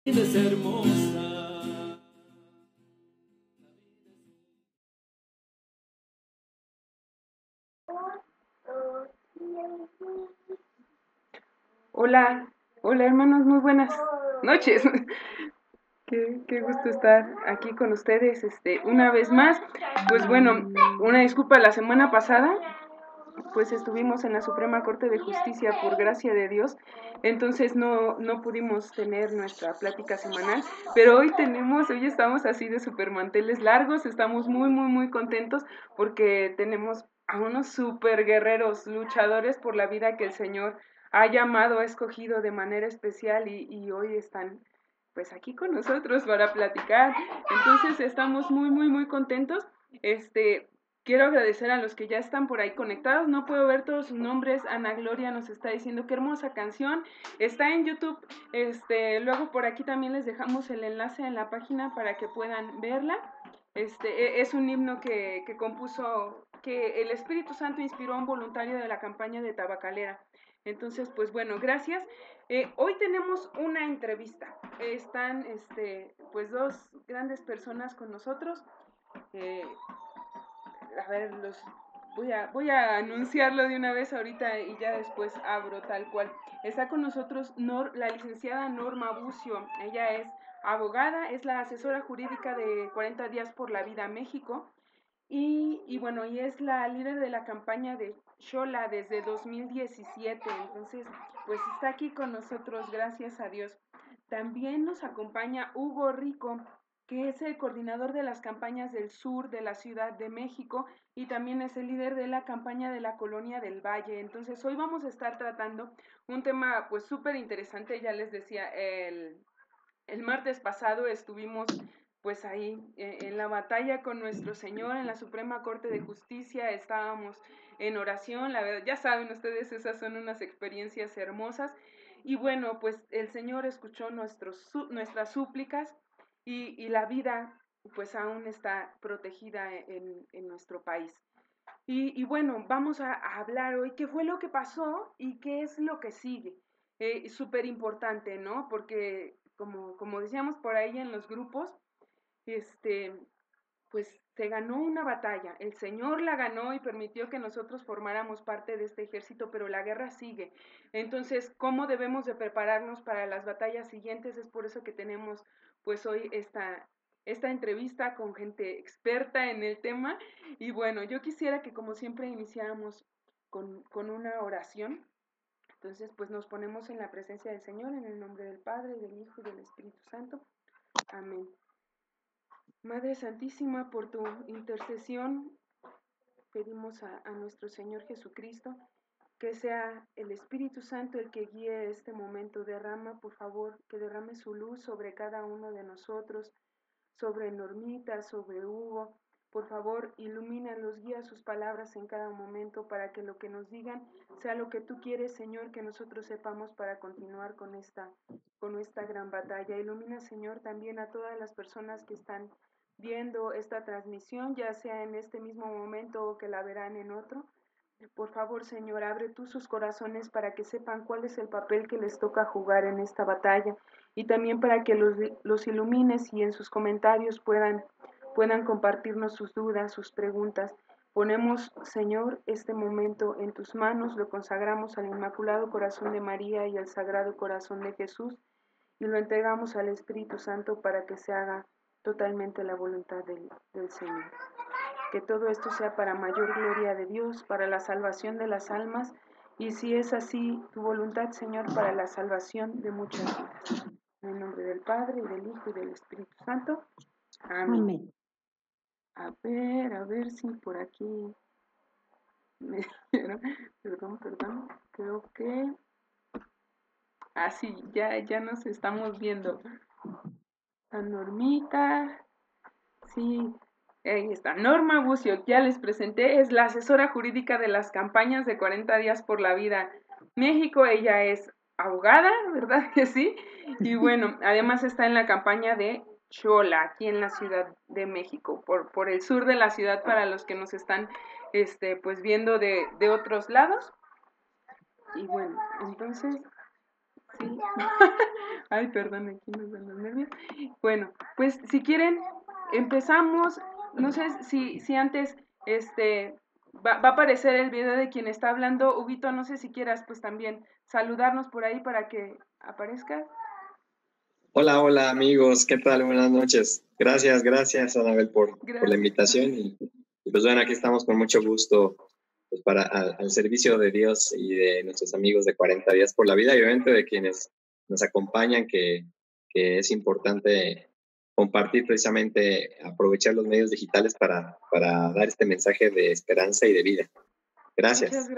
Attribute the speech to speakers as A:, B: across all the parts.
A: Es hermosa.
B: Hola, hola hermanos, muy buenas noches. Qué gusto estar aquí con ustedes una vez más. Pues bueno, una disculpa, la semana pasada pues estuvimos en la Suprema Corte de Justicia por gracia de Dios, entonces no pudimos tener nuestra plática semanal, pero hoy estamos así de super manteles largos, estamos muy contentos porque tenemos a unos super guerreros, luchadores por la vida que el Señor ha llamado, ha escogido de manera especial y hoy están pues aquí con nosotros para platicar, entonces estamos muy contentos. Quiero agradecer a los que ya están por ahí conectados. No puedo ver todos sus nombres. Ana Gloria nos está diciendo qué hermosa canción. Está en YouTube. Luego por aquí también les dejamos el enlace en la página para que puedan verla. Es un himno que compuso, que el Espíritu Santo inspiró a un voluntario de la campaña de Tabacalera. Entonces, pues bueno, gracias. Hoy tenemos una entrevista. Están, pues dos grandes personas con nosotros. Eh, a ver, voy a anunciarlo de una vez ahorita y ya después abro tal cual. Está con nosotros la licenciada Norma Bucio. Ella es abogada, es la asesora jurídica de 40 días por la vida México y bueno, y es la líder de la campaña de Xola desde 2017. Entonces, pues está aquí con nosotros, gracias a Dios. También nos acompaña Hugo Rico, que es el coordinador de las campañas del sur de la Ciudad de México y también es el líder de la campaña de la Colonia del Valle. Entonces hoy vamos a estar tratando un tema pues súper interesante, ya les decía, el martes pasado estuvimos pues ahí en la batalla con nuestro Señor en la Suprema Corte de Justicia, estábamos en oración, la verdad, ya saben ustedes, esas son unas experiencias hermosas y bueno, pues el Señor escuchó nuestras súplicas y la vida pues aún está protegida en nuestro país. Y bueno, vamos a hablar hoy qué fue lo que pasó y qué es lo que sigue. Súper importante, ¿no? Porque como decíamos por ahí en los grupos, este, pues se ganó una batalla. El Señor la ganó y permitió que nosotros formáramos parte de este ejército, pero la guerra sigue. Entonces, ¿cómo debemos de prepararnos para las batallas siguientes? Es por eso que tenemos pues hoy esta entrevista con gente experta en el tema. Y bueno, yo quisiera que como siempre iniciáramos con una oración. Entonces, pues nos ponemos en la presencia del Señor, en el nombre del Padre, del Hijo y del Espíritu Santo. Amén. Madre Santísima, por tu intercesión, pedimos a nuestro Señor Jesucristo que sea el Espíritu Santo el que guíe este momento. Derrama, por favor, que derrame su luz sobre cada uno de nosotros, sobre Normita, sobre Hugo. Por favor, ilumínalos, guía sus palabras en cada momento para que lo que nos digan sea lo que tú quieres, Señor, que nosotros sepamos para continuar con esta gran batalla. Ilumina, Señor, también a todas las personas que están viendo esta transmisión, ya sea en este mismo momento o que la verán en otro. Por favor, Señor, abre tú sus corazones para que sepan cuál es el papel que les toca jugar en esta batalla y también para que los ilumines y en sus comentarios puedan compartirnos sus dudas, sus preguntas. Ponemos, Señor, este momento en tus manos, lo consagramos al Inmaculado Corazón de María y al Sagrado Corazón de Jesús y lo entregamos al Espíritu Santo para que se haga totalmente la voluntad del Señor. Que todo esto sea para mayor gloria de Dios, para la salvación de las almas, y si es así tu voluntad, Señor, para la salvación de muchas vidas. En el nombre del Padre, y del Hijo, y del Espíritu Santo. Amén.
C: Amén.
B: A ver si por aquí me perdón, creo que... Ah, sí, ya nos estamos viendo. A Normita, sí, ahí está. Norma Bucio, ya les presenté, es la asesora jurídica de las campañas de 40 días por la vida México. Ella es abogada, ¿verdad que sí? Y bueno, además está en la campaña de Xola, aquí en la Ciudad de México, por el sur de la ciudad para los que nos están pues viendo de otros lados. Y bueno, entonces Sí. Ay, perdón, aquí nos dan los nervios. Bueno, pues si quieren, empezamos. No sé si antes va a aparecer el video de quien está hablando. Huguito, no sé si quieras pues también saludarnos por ahí para que aparezca.
A: Hola, hola amigos, ¿qué tal? Buenas noches. Gracias, Anabel por la invitación y pues bueno, aquí estamos con mucho gusto pues al servicio de Dios y de nuestros amigos de 40 días por la vida y obviamente de quienes nos acompañan, que es importante compartir precisamente, aprovechar los medios digitales para dar este mensaje de esperanza y de vida. Gracias.
B: Muchas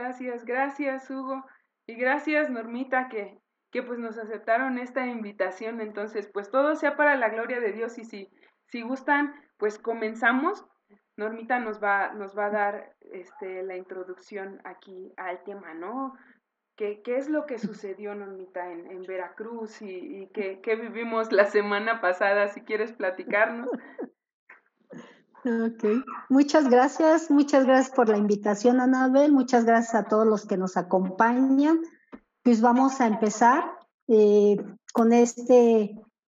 B: gracias Hugo, y gracias Normita que pues nos aceptaron esta invitación. Entonces pues todo sea para la gloria de Dios, y si gustan pues comenzamos. Normita nos va a dar la introducción aquí al tema, ¿no? ¿Qué es lo que sucedió, Normita, en Veracruz y qué vivimos la semana pasada? Si quieres platicarnos.
C: Ok, muchas gracias por la invitación, Anabel, muchas gracias a todos los que nos acompañan. Pues vamos a empezar con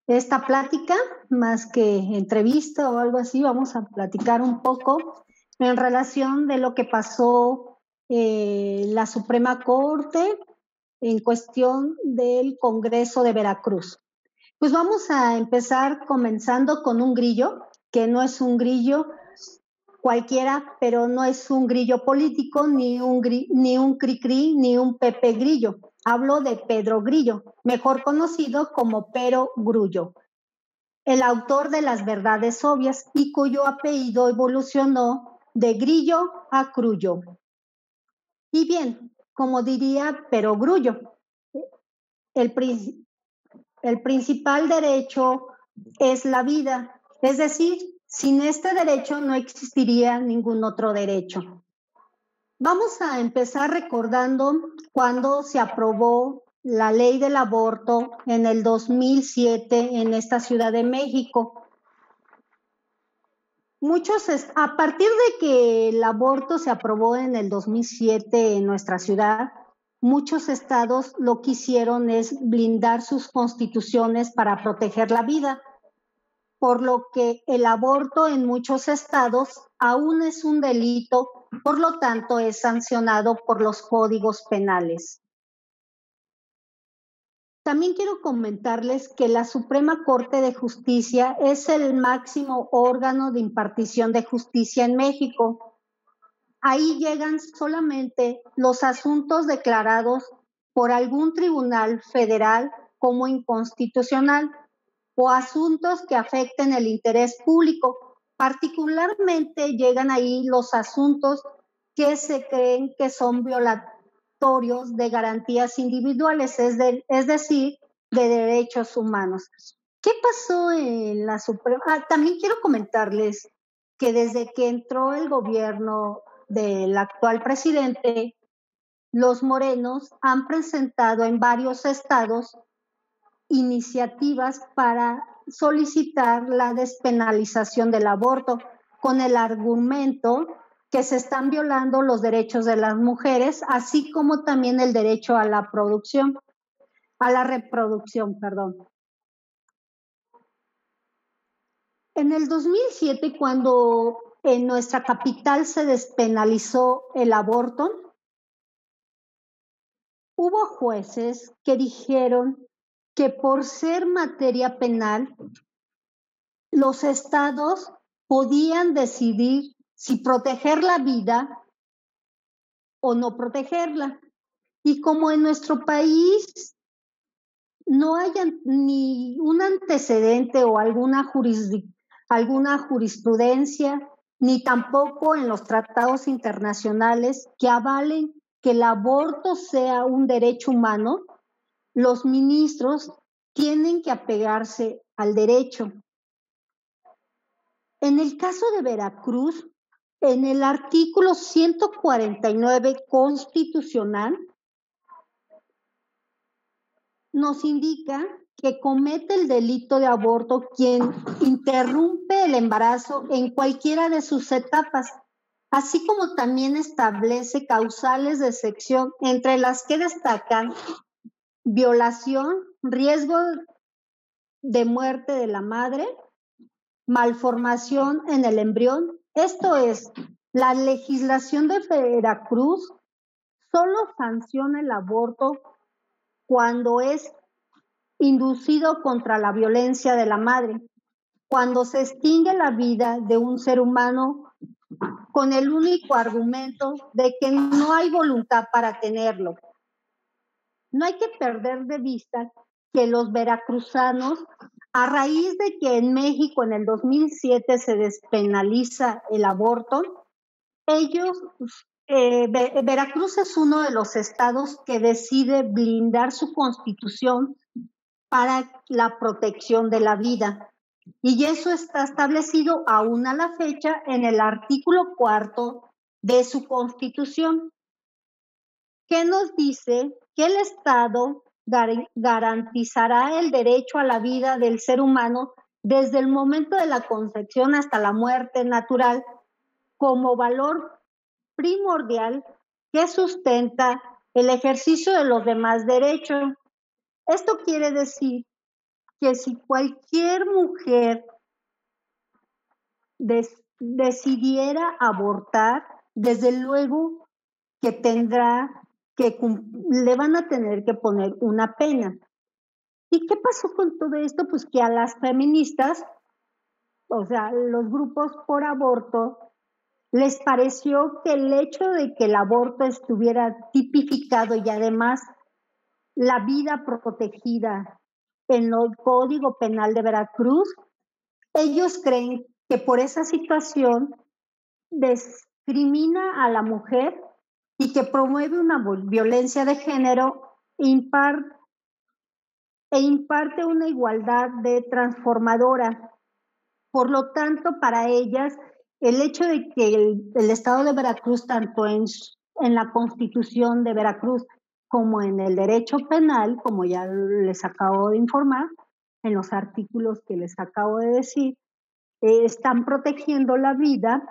C: esta plática, más que entrevista o algo así. Vamos a platicar un poco en relación de lo que pasó la Suprema Corte en cuestión del Congreso de Veracruz. Pues vamos a empezar comenzando con un grillo, que no es un grillo cualquiera, pero no es un grillo político, ni un cri-cri, ni un Pepe Grillo. Hablo de Pedro Grillo, mejor conocido como Pero Grullo, el autor de Las Verdades Obvias y cuyo apellido evolucionó de Grillo a Crullo. Y bien, como diría Pero Grullo, el principal derecho es la vida, es decir, sin este derecho no existiría ningún otro derecho. Vamos a empezar recordando cuando se aprobó la ley del aborto en el 2007 en esta Ciudad de México. A partir de que el aborto se aprobó en el 2007 en nuestra ciudad, muchos estados lo que hicieron es blindar sus constituciones para proteger la vida, por lo que el aborto en muchos estados aún es un delito, por lo tanto es sancionado por los códigos penales. También quiero comentarles que la Suprema Corte de Justicia es el máximo órgano de impartición de justicia en México. Ahí llegan solamente los asuntos declarados por algún tribunal federal como inconstitucional o asuntos que afecten el interés público. Particularmente llegan ahí los asuntos que se creen que son violatorios de garantías individuales, es decir, de derechos humanos. ¿Qué pasó en la Suprema? También quiero comentarles que desde que entró el gobierno del actual presidente, los morenos han presentado en varios estados iniciativas para solicitar la despenalización del aborto con el argumento que se están violando los derechos de las mujeres, así como también el derecho a la reproducción, perdón. En el 2007, cuando en nuestra capital se despenalizó el aborto, hubo jueces que dijeron que por ser materia penal, los estados podían decidir si proteger la vida o no protegerla. Y como en nuestro país no hay ni un antecedente o alguna jurisprudencia, ni tampoco en los tratados internacionales que avalen que el aborto sea un derecho humano, los ministros tienen que apegarse al derecho. En el caso de Veracruz, en el artículo 149 constitucional, nos indica que comete el delito de aborto quien interrumpe el embarazo en cualquiera de sus etapas, así como también establece causales de excepción, entre las que destacan violación, riesgo de muerte de la madre, malformación en el embrión. Esto es, la legislación de Veracruz solo sanciona el aborto cuando es inducido contra la violencia de la madre, cuando se extingue la vida de un ser humano con el único argumento de que no hay voluntad para tenerlo. No hay que perder de vista que los veracruzanos, a raíz de que en México en el 2007 se despenaliza el aborto, Veracruz es uno de los estados que decide blindar su constitución para la protección de la vida. Y eso está establecido aún a la fecha en el artículo 4 de su constitución, que nos dice que el Estado garantizará el derecho a la vida del ser humano desde el momento de la concepción hasta la muerte natural como valor primordial que sustenta el ejercicio de los demás derechos. Esto quiere decir que si cualquier mujer decidiera abortar, desde luego que le van a tener que poner una pena. ¿Y qué pasó con todo esto? Pues que a las feministas, o sea, los grupos por aborto, les pareció que el hecho de que el aborto estuviera tipificado y además la vida protegida en el Código Penal de Veracruz, ellos creen que por esa situación discrimina a la mujer y que promueve una violencia de género e imparte una igualdad de transformadora. Por lo tanto, para ellas, el hecho de que el Estado de Veracruz, tanto en la Constitución de Veracruz como en el derecho penal, como ya les acabo de informar, en los artículos que les acabo de decir, están protegiendo la vida,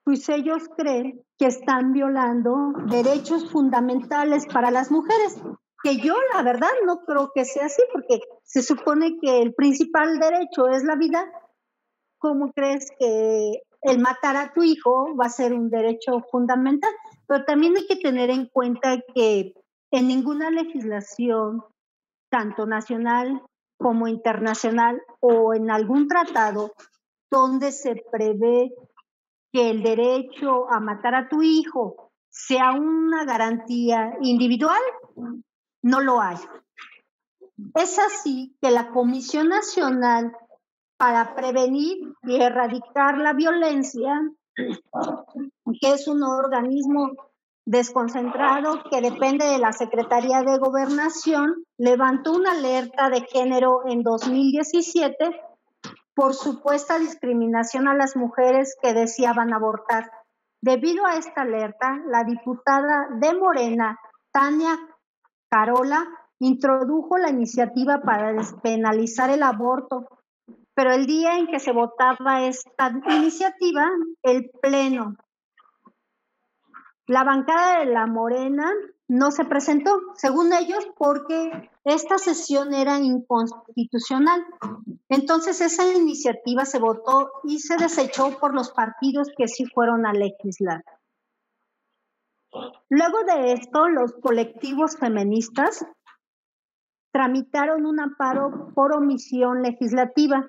C: pues ellos creen que están violando derechos fundamentales para las mujeres, que yo la verdad no creo que sea así, porque se supone que el principal derecho es la vida. ¿Cómo crees que el matar a tu hijo va a ser un derecho fundamental? Pero también hay que tener en cuenta que en ninguna legislación, tanto nacional como internacional o en algún tratado donde se prevé que el derecho a matar a tu hijo sea una garantía individual, no lo hay. Es así que la Comisión Nacional para Prevenir y Erradicar la Violencia, que es un organismo desconcentrado que depende de la Secretaría de Gobernación, levantó una alerta de género en 2017 por supuesta discriminación a las mujeres que deseaban abortar. Debido a esta alerta, la diputada de Morena, Tania Carola, introdujo la iniciativa para despenalizar el aborto, pero el día en que se votaba esta iniciativa, el Pleno, la bancada de la Morena no se presentó, según ellos, porque esta sesión era inconstitucional. Entonces esa iniciativa se votó y se desechó por los partidos que sí fueron a legislar. Luego de esto, los colectivos feministas tramitaron un amparo por omisión legislativa,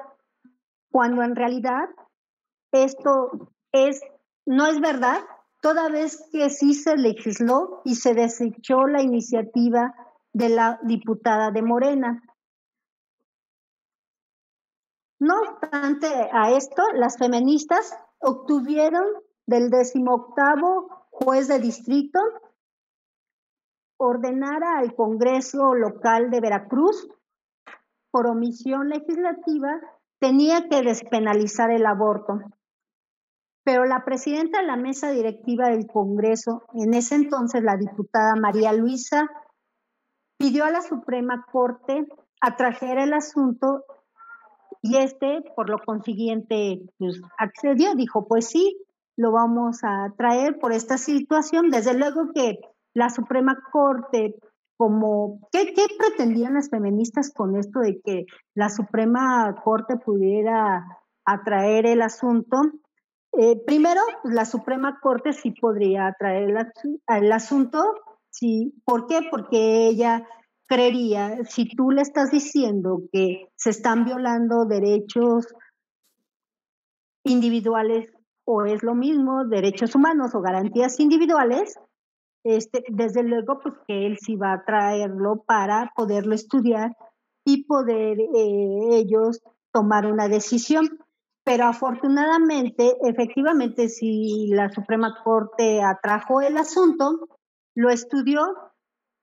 C: cuando en realidad esto no es verdad, toda vez que sí se legisló y se desechó la iniciativa de la diputada de Morena. No obstante a esto, las feministas obtuvieron del 18º juez de distrito ordenara al Congreso local de Veracruz, por omisión legislativa, tenía que despenalizar el aborto. Pero la presidenta de la mesa directiva del Congreso, en ese entonces la diputada María Luisa, pidió a la Suprema Corte atrajera el asunto y por lo consiguiente, pues, accedió, dijo, pues sí, lo vamos a traer por esta situación. Desde luego que la Suprema Corte, ¿qué pretendían las feministas con esto de que la Suprema Corte pudiera atraer el asunto? Primero, pues la Suprema Corte sí podría atraer el asunto. Sí. ¿Por qué? Porque ella creería, si tú le estás diciendo que se están violando derechos individuales, o es lo mismo, derechos humanos o garantías individuales, desde luego pues que él sí va a traerlo para poderlo estudiar y poder ellos tomar una decisión. Pero afortunadamente, efectivamente, si la Suprema Corte atrajo el asunto, lo estudió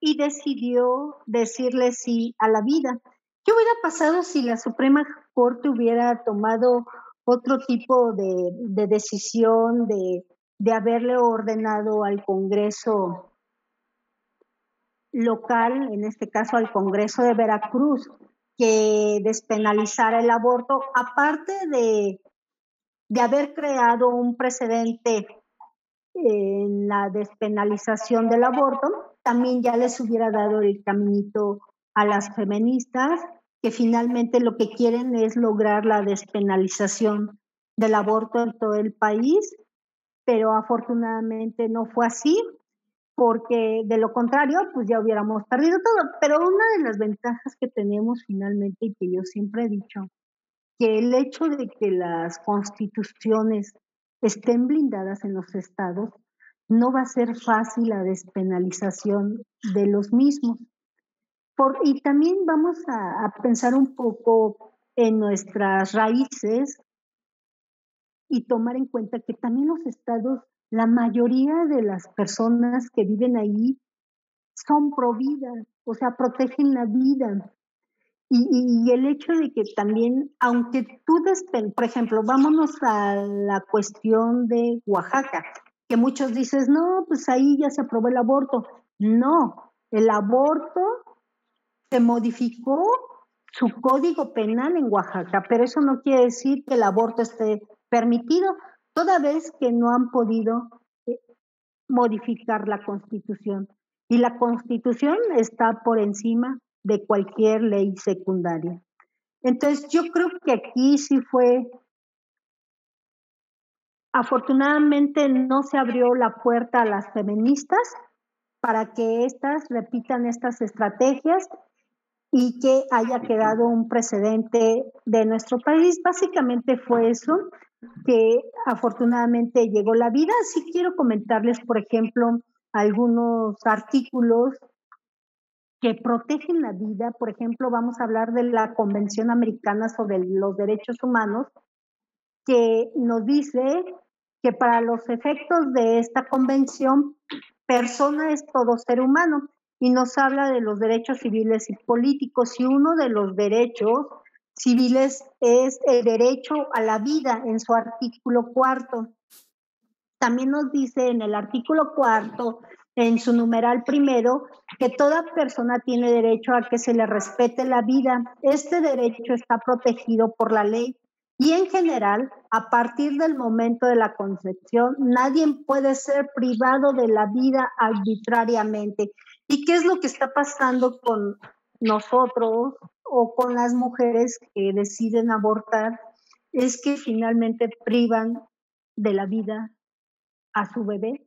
C: y decidió decirle sí a la vida. ¿Qué hubiera pasado si la Suprema Corte hubiera tomado otro tipo de decisión, de haberle ordenado al Congreso local, en este caso al Congreso de Veracruz, que despenalizara el aborto, aparte de haber creado un precedente en la despenalización del aborto, también ya les hubiera dado el caminito a las feministas, que finalmente lo que quieren es lograr la despenalización del aborto en todo el país, pero afortunadamente no fue así, porque de lo contrario, pues ya hubiéramos perdido todo. Pero una de las ventajas que tenemos finalmente, y que yo siempre he dicho, que el hecho de que las constituciones estén blindadas en los estados, no va a ser fácil la despenalización de los mismos. Y también vamos a pensar un poco en nuestras raíces y tomar en cuenta que también los estados, la mayoría de las personas que viven ahí son pro vida, o sea, protegen la vida. Y el hecho de que también, aunque tú por ejemplo, vámonos a la cuestión de Oaxaca, que muchos dices, no, pues ahí ya se aprobó el aborto. No, el aborto se modificó su código penal en Oaxaca, pero eso no quiere decir que el aborto esté permitido, toda vez que no han podido modificar la Constitución. Y la Constitución está por encima de cualquier ley secundaria. Entonces, yo creo que aquí sí fue, afortunadamente no se abrió la puerta a las feministas para que éstas repitan estas estrategias y que haya quedado un precedente de nuestro país. Básicamente fue eso, que afortunadamente llegó la vida. Sí quiero comentarles, por ejemplo, algunos artículos que protegen la vida. Por ejemplo, vamos a hablar de la Convención Americana sobre los Derechos Humanos, que nos dice que para los efectos de esta convención, persona es todo ser humano, y nos habla de los derechos civiles y políticos, y uno de los derechos civiles es el derecho a la vida en su artículo 4. También nos dice en el artículo 4, en su numeral 1, que toda persona tiene derecho a que se le respete la vida. Este derecho está protegido por la ley y en general, a partir del momento de la concepción, nadie puede ser privado de la vida arbitrariamente. ¿Y qué es lo que está pasando con nosotros o con las mujeres que deciden abortar? Es que finalmente privan de la vida a su bebé.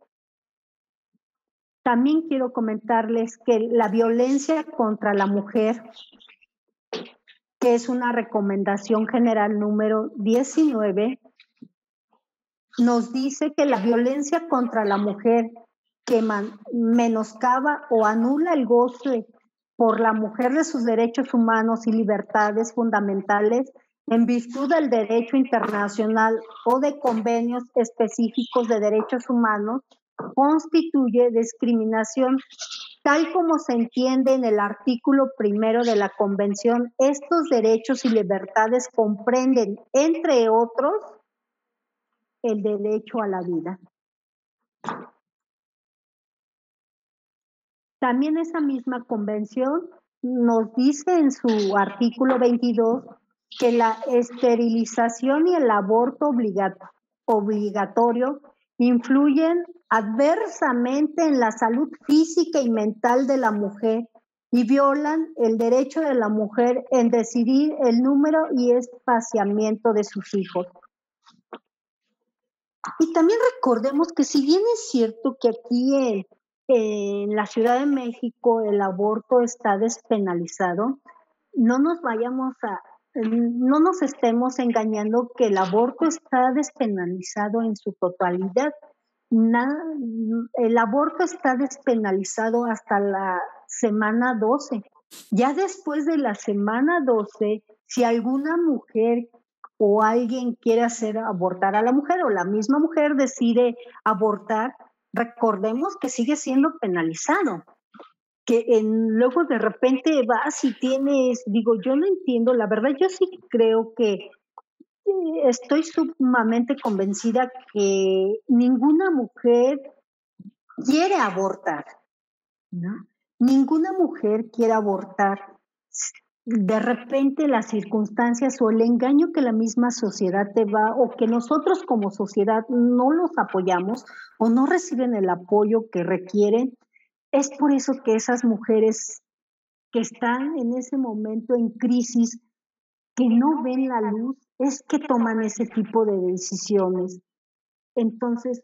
C: También quiero comentarles que la violencia contra la mujer, que es una recomendación general número 19, nos dice que la violencia contra la mujer que menoscaba o anula el goce por la mujer de sus derechos humanos y libertades fundamentales en virtud del derecho internacional o de convenios específicos de derechos humanos, constituye discriminación. Tal como se entiende en el artículo 1 de la Convención, estos derechos y libertades comprenden, entre otros, el derecho a la vida. También esa misma convención nos dice en su artículo 22 que la esterilización y el aborto obligatorio influyen adversamente en la salud física y mental de la mujer y violan el derecho de la mujer en decidir el número y espaciamiento de sus hijos. Y también recordemos que si bien es cierto que aquí en la Ciudad de México el aborto está despenalizado, no nos estemos engañando que el aborto está despenalizado en su totalidad. El aborto está despenalizado hasta la semana 12. Ya después de la semana 12, si alguna mujer o alguien quiere hacer abortar a la mujer o la misma mujer decide abortar, recordemos que sigue siendo penalizado. Que luego de repente vas y tienes, digo, yo no entiendo, la verdad yo sí creo que estoy sumamente convencida que ninguna mujer quiere abortar, ¿no? Ninguna mujer quiere abortar. De repente las circunstancias o el engaño que la misma sociedad te va o que nosotros como sociedad no los apoyamos o no reciben el apoyo que requieren, es por eso que esas mujeres que están en ese momento en crisis, que no ven la luz, es que toman ese tipo de decisiones. Entonces,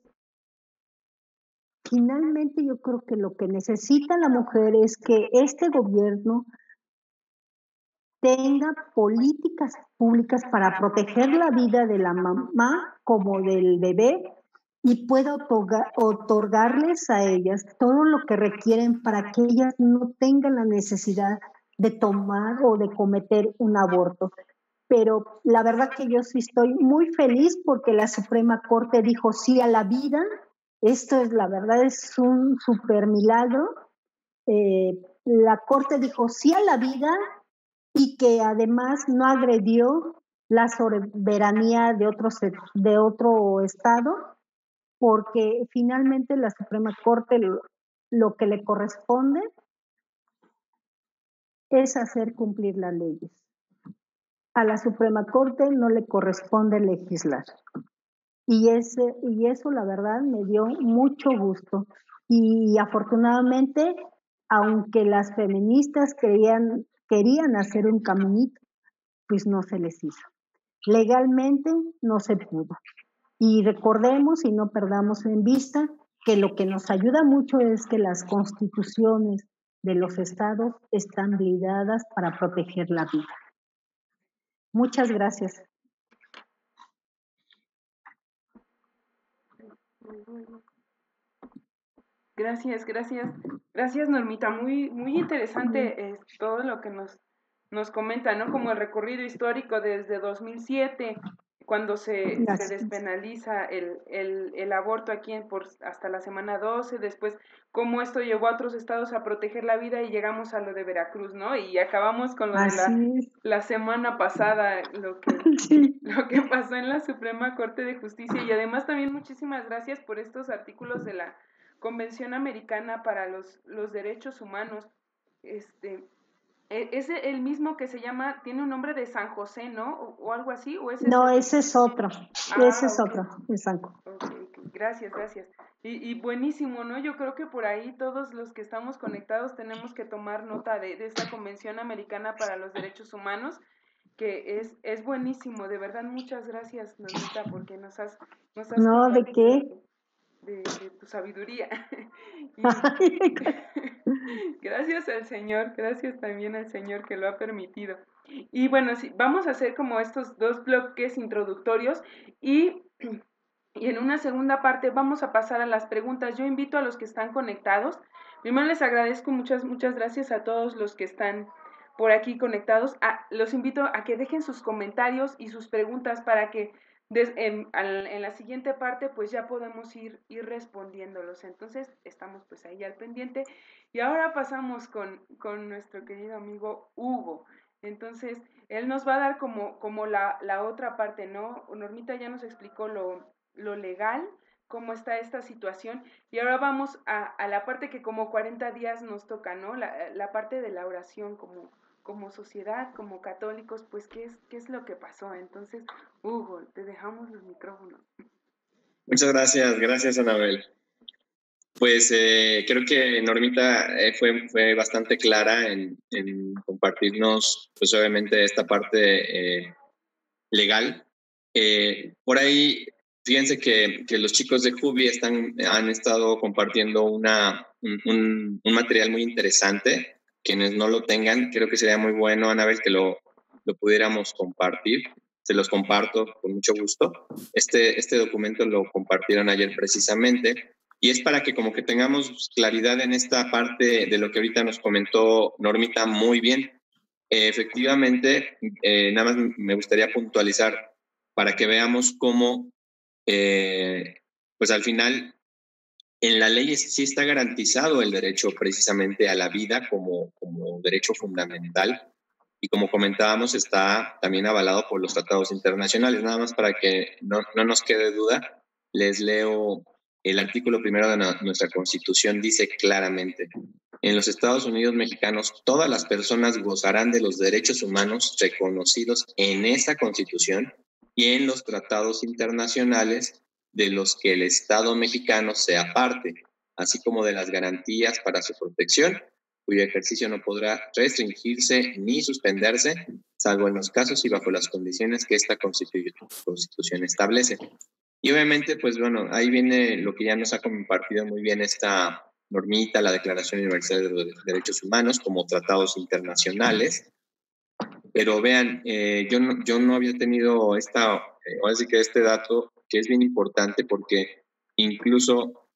C: finalmente yo creo que lo que necesita la mujer es que este gobierno tenga políticas públicas para proteger la vida de la mamá como del bebé y pueda otorgarles a ellas todo lo que requieren para que ellas no tengan la necesidad de tomar o de cometer un aborto. Pero la verdad que yo sí estoy muy feliz porque la Suprema Corte dijo sí a la vida. Esto es, la verdad, es un super milagro. La Corte dijo sí a la vida y que además no agredió la soberanía de otro estado, porque finalmente la Suprema Corte lo que le corresponde es hacer cumplir las leyes. A la Suprema Corte no le corresponde legislar. Y eso la verdad me dio mucho gusto. Y afortunadamente, aunque las feministas querían hacer un caminito, pues no se les hizo. Legalmente no se pudo. Y recordemos y no perdamos en vista que lo que nos ayuda mucho es que las constituciones de los estados están blindadas para proteger la vida. Muchas gracias.
B: Gracias Normita, muy interesante todo lo que nos comenta, ¿no? Como el recorrido histórico desde 2007, cuando se despenaliza el aborto aquí hasta la semana 12, después cómo esto llevó a otros estados a proteger la vida y llegamos a lo de Veracruz, ¿no? Y acabamos con lo de la semana pasada, lo que pasó en la Suprema Corte de Justicia. Y además también muchísimas gracias por estos artículos de la Convención Americana para los Derechos Humanos. Es el mismo que se llama, tiene un nombre de San José, ¿no? O algo así, ¿o ese
C: no, ese es otro. Ese es otro, es algo.
B: Okay. Gracias. Y buenísimo, ¿no? Yo creo que por ahí todos los que estamos conectados tenemos que tomar nota de esta Convención Americana para los Derechos Humanos, que es buenísimo. De verdad, muchas gracias, Normita, porque nos has
C: no, ¿de qué?
B: De tu sabiduría. Gracias al Señor, gracias también al Señor que lo ha permitido. Y bueno, sí, vamos a hacer como estos 2 bloques introductorios y en una segunda parte vamos a pasar a las preguntas. Yo invito a los que están conectados. Primero les agradezco muchas gracias a todos los que están por aquí conectados. Los invito a que dejen sus comentarios y sus preguntas para que en la siguiente parte pues ya podemos ir respondiéndolos. Entonces estamos pues ahí al pendiente. Y ahora pasamos con nuestro querido amigo Hugo. Entonces él nos va a dar como la otra parte, ¿no? Normita ya nos explicó lo legal, cómo está esta situación, y ahora vamos a la parte que como 40 días nos toca, ¿no? La parte de la oración como sociedad, como católicos, pues ¿qué es lo que pasó? Entonces, Hugo, te dejamos los micrófonos.
A: Muchas gracias, Anabel. Pues creo que Normita fue bastante clara en compartirnos, pues obviamente esta parte legal. Por ahí, fíjense que los chicos de Jubi han estado compartiendo un material muy interesante. Quienes no lo tengan, creo que sería muy bueno, Anabel, que lo pudiéramos compartir. Se los comparto con mucho gusto. Este documento lo compartieron ayer precisamente y es para que como que tengamos claridad en esta parte de lo que ahorita nos comentó Normita muy bien. Efectivamente, nada más me gustaría puntualizar para que veamos cómo, pues al final, en la ley sí está garantizado el derecho precisamente a la vida como derecho fundamental y como comentábamos está también avalado por los tratados internacionales. Nada más para que no nos quede duda, les leo el artículo primero de nuestra Constitución, dice claramente: en los Estados Unidos mexicanos, todas las personas gozarán de los derechos humanos reconocidos en esa Constitución y en los tratados internacionales de los que el Estado mexicano sea parte, así como de las garantías para su protección, cuyo ejercicio no podrá restringirse ni suspenderse, salvo en los casos y bajo las condiciones que esta Constitución establece. Y obviamente, pues bueno, ahí viene lo que ya nos ha compartido muy bien esta Normita, la Declaración Universal de los Derechos Humanos como tratados internacionales. Pero vean, yo no había tenido ahora sí que este dato que es bien importante porque incluso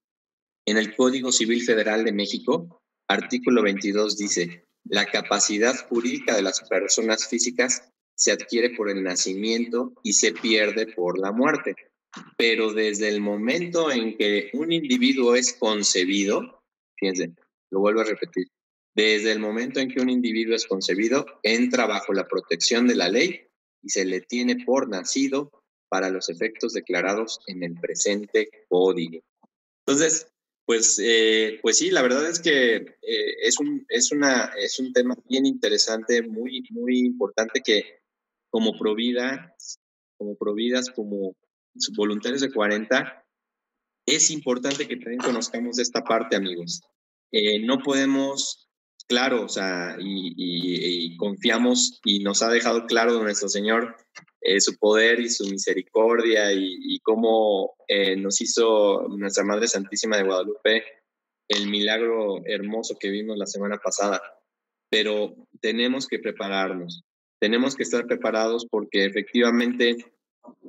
A: en el Código Civil Federal de México, artículo 22 dice: la capacidad jurídica de las personas físicas se adquiere por el nacimiento y se pierde por la muerte. Pero desde el momento en que un individuo es concebido, fíjense, lo vuelvo a repetir, desde el momento en que un individuo es concebido, entra bajo la protección de la ley y se le tiene por nacido para los efectos declarados en el presente código. Entonces, pues sí, la verdad es que es un tema bien interesante, muy, muy importante que como Providas, como voluntarios de 40, es importante que también conozcamos esta parte, amigos. No podemos, claro, o sea, y confiamos y nos ha dejado claro nuestro Señor su poder y su misericordia y cómo nos hizo nuestra Madre Santísima de Guadalupe el milagro hermoso que vimos la semana pasada. Pero tenemos que prepararnos, tenemos que estar preparados porque efectivamente,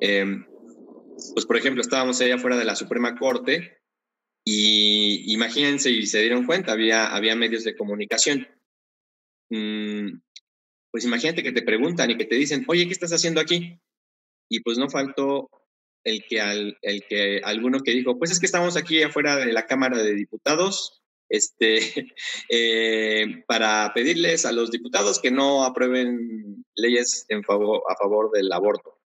A: pues por ejemplo, estábamos allá afuera de la Suprema Corte y imagínense, y se dieron cuenta, había medios de comunicación. Pues imagínate que te preguntan y que te dicen: oye, ¿qué estás haciendo aquí? Y pues no faltó el que alguno que dijo: pues es que estamos aquí afuera de la Cámara de Diputados para pedirles a los diputados que no aprueben leyes a favor del aborto.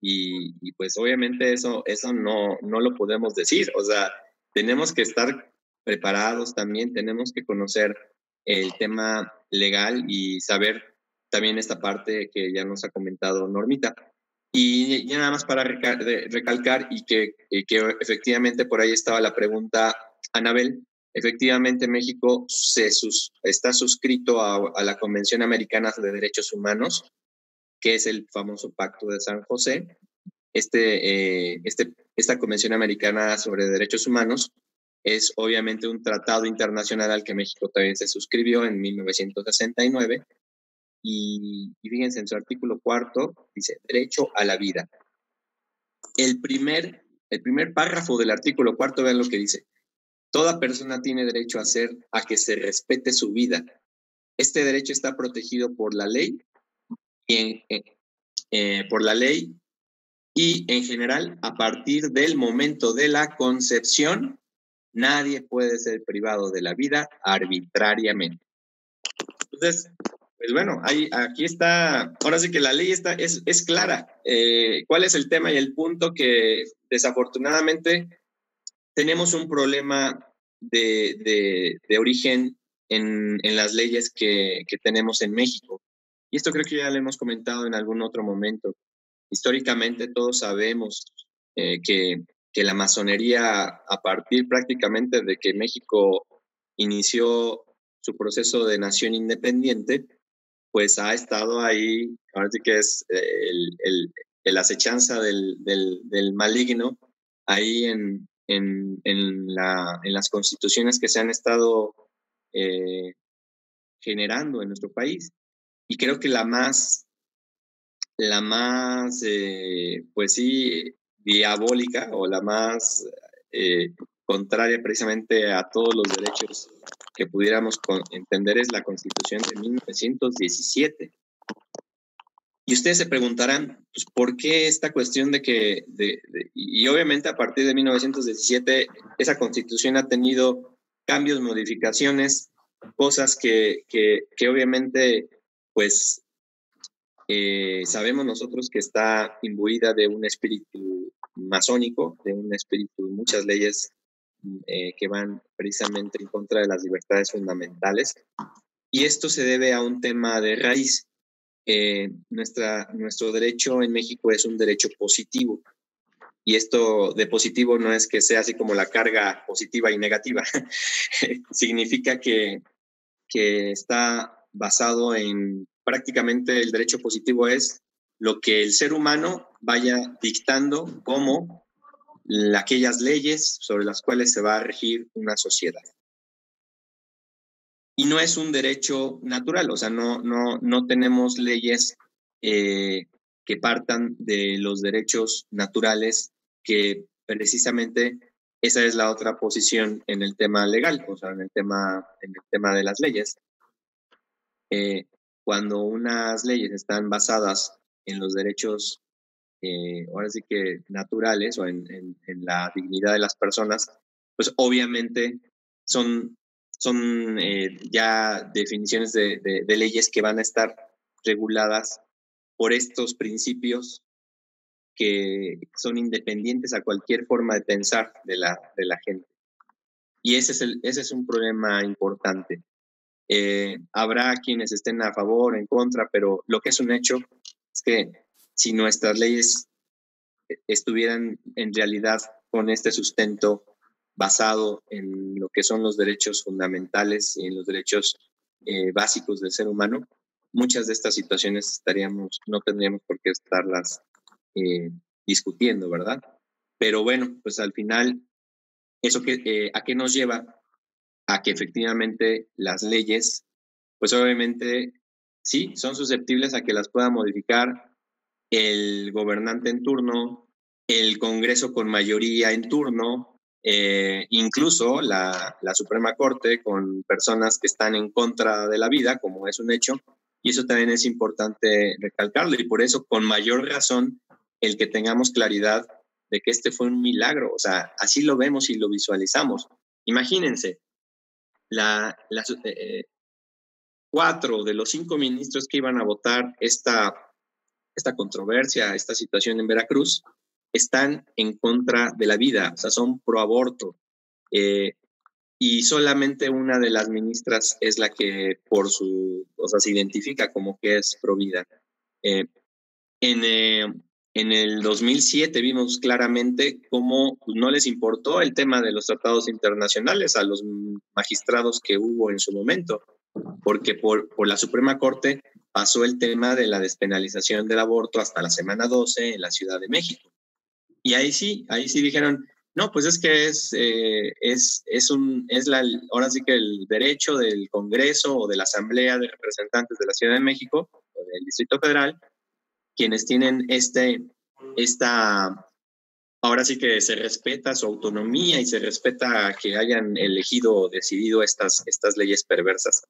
A: Y pues obviamente eso no lo podemos decir. O sea, tenemos que estar preparados también, tenemos que conocer el tema legal y saber también esta parte que ya nos ha comentado Normita. Y ya nada más para recalcar y que efectivamente por ahí estaba la pregunta, Anabel. Efectivamente, México está suscrito a la Convención Americana de Derechos Humanos, que es el famoso Pacto de San José. Esta Convención Americana sobre Derechos Humanos es obviamente un tratado internacional al que México también se suscribió en 1969. Y fíjense, en su artículo 4 dice: derecho a la vida. El primer párrafo del artículo 4, vean lo que dice: toda persona tiene derecho a que se respete su vida. Este derecho está protegido por la ley y en general, a partir del momento de la concepción, nadie puede ser privado de la vida arbitrariamente. Entonces, pues bueno, aquí está, ahora sí que la ley es clara. ¿Cuál es el tema y el punto? Que desafortunadamente tenemos un problema de origen en las leyes que tenemos en México. Y esto creo que ya lo hemos comentado en algún otro momento. Históricamente todos sabemos que que la masonería, a partir prácticamente de que México inició su proceso de nación independiente, pues ha estado ahí, ahora sí que es el acechanza del maligno, ahí en las constituciones que se han estado generando en nuestro país. Y creo que la más pues sí, diabólica, o la más contraria precisamente a todos los derechos que pudiéramos entender, es la Constitución de 1917. Y ustedes se preguntarán, pues, ¿por qué esta cuestión de que, y obviamente a partir de 1917, esa Constitución ha tenido cambios, modificaciones, cosas que obviamente, pues, sabemos nosotros que está imbuida de un espíritu masónico, de un espíritu, muchas leyes que van precisamente en contra de las libertades fundamentales. Y esto se debe a un tema de raíz. Nuestro derecho en México es un derecho positivo. Y esto de positivo no es que sea así como la carga positiva y negativa. Significa que está basado en, prácticamente el derecho positivo es lo que el ser humano vaya dictando como aquellas leyes sobre las cuales se va a regir una sociedad. Y no es un derecho natural, o sea, no tenemos leyes que partan de los derechos naturales, que precisamente esa es la otra posición en el tema legal, o sea, en el tema de las leyes. Cuando unas leyes están basadas en los derechos, ahora sí que naturales, o en la dignidad de las personas, pues obviamente son ya definiciones de leyes que van a estar reguladas por estos principios que son independientes a cualquier forma de pensar de la gente. Y ese es un problema importante. Habrá quienes estén a favor, en contra, pero lo que es un hecho es que si nuestras leyes estuvieran en realidad con este sustento basado en lo que son los derechos fundamentales y en los derechos básicos del ser humano, muchas de estas situaciones no tendríamos por qué estarlas discutiendo, ¿verdad? Pero bueno, pues al final, ¿eso a qué nos lleva? A que efectivamente las leyes, pues obviamente sí, son susceptibles a que las pueda modificar el gobernante en turno, el Congreso con mayoría en turno, incluso la Suprema Corte con personas que están en contra de la vida, como es un hecho, y eso también es importante recalcarlo, y por eso con mayor razón el que tengamos claridad de que este fue un milagro, o sea, así lo vemos y lo visualizamos. Imagínense, 4 de los 5 ministros que iban a votar esta controversia, esta situación en Veracruz, están en contra de la vida, o sea, son pro aborto. Y solamente una de las ministras es la que se identifica como que es pro vida. En el 2007 vimos claramente cómo no les importó el tema de los tratados internacionales a los magistrados que hubo en su momento, porque por la Suprema Corte pasó el tema de la despenalización del aborto hasta la semana 12 en la Ciudad de México. Y ahí sí dijeron, no, pues es que ahora sí que el derecho del Congreso o de la Asamblea de Representantes de la Ciudad de México o del Distrito Federal, quienes tienen ahora sí que se respeta su autonomía y se respeta que hayan elegido o decidido estas leyes perversas.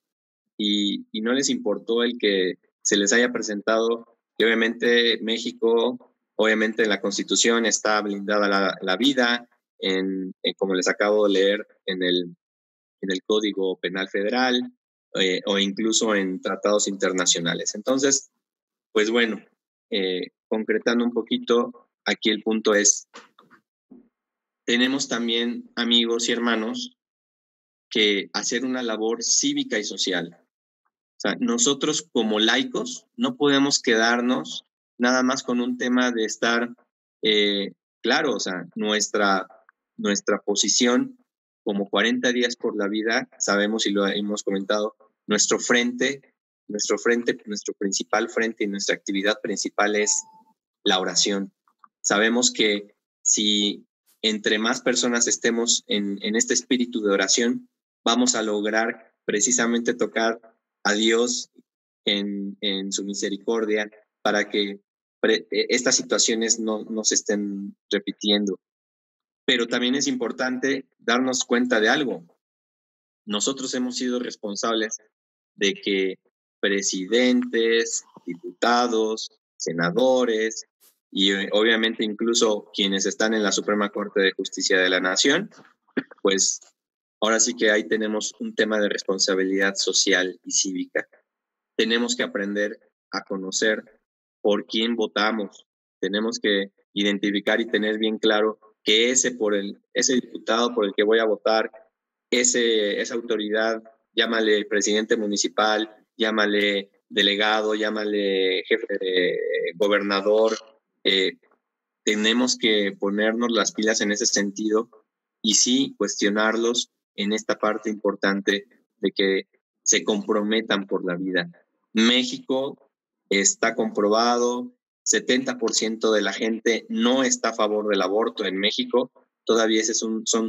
A: Y no les importó el que se les haya presentado que obviamente México, obviamente en la Constitución está blindada la vida, como les acabo de leer en el Código Penal Federal, o incluso en tratados internacionales. Entonces, pues bueno, concretando un poquito, aquí el punto es, tenemos también, amigos y hermanos, que hacer una labor cívica y social. O sea, nosotros como laicos no podemos quedarnos nada más con un tema de estar claro, o sea, nuestra posición como 40 días por la vida, sabemos y lo hemos comentado, nuestro principal frente y nuestra actividad principal es la oración. Sabemos que si entre más personas estemos en este espíritu de oración, vamos a lograr precisamente tocar a Dios en su misericordia para que estas situaciones no se estén repitiendo. Pero también es importante darnos cuenta de algo. Nosotros hemos sido responsables de que presidentes, diputados, senadores y obviamente incluso quienes están en la Suprema Corte de Justicia de la Nación, pues ahora sí que ahí tenemos un tema de responsabilidad social y cívica. Tenemos que aprender a conocer por quién votamos. Tenemos que identificar y tener bien claro que ese diputado por el que voy a votar, esa autoridad, llámale presidente municipal, llámale delegado, llámale jefe de gobernador, tenemos que ponernos las pilas en ese sentido y sí cuestionarlos en esta parte importante de que se comprometan por la vida. México está comprobado, 70% de la gente no está a favor del aborto en México. Todavía esos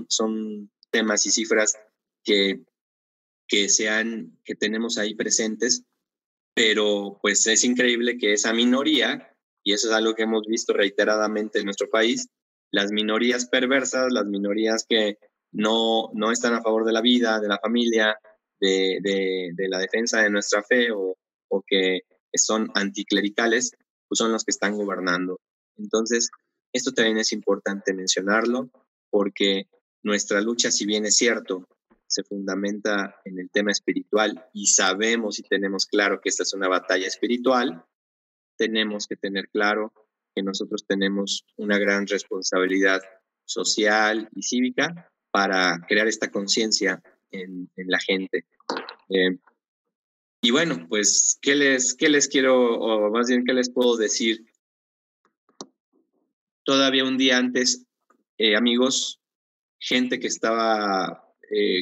A: son temas y cifras que tenemos ahí presentes, pero pues es increíble que esa minoría, y eso es algo que hemos visto reiteradamente en nuestro país, las minorías perversas, las minorías que no están a favor de la vida, de la familia, de la defensa de nuestra fe o que son anticlericales, pues son los que están gobernando. Entonces, esto también es importante mencionarlo porque nuestra lucha, si bien es cierto, se fundamenta en el tema espiritual y sabemos y tenemos claro que esta es una batalla espiritual, tenemos que tener claro que nosotros tenemos una gran responsabilidad social y cívica para crear esta conciencia en la gente. Y bueno, pues, ¿qué les quiero, o más bien, qué les puedo decir? Todavía un día antes, amigos, gente que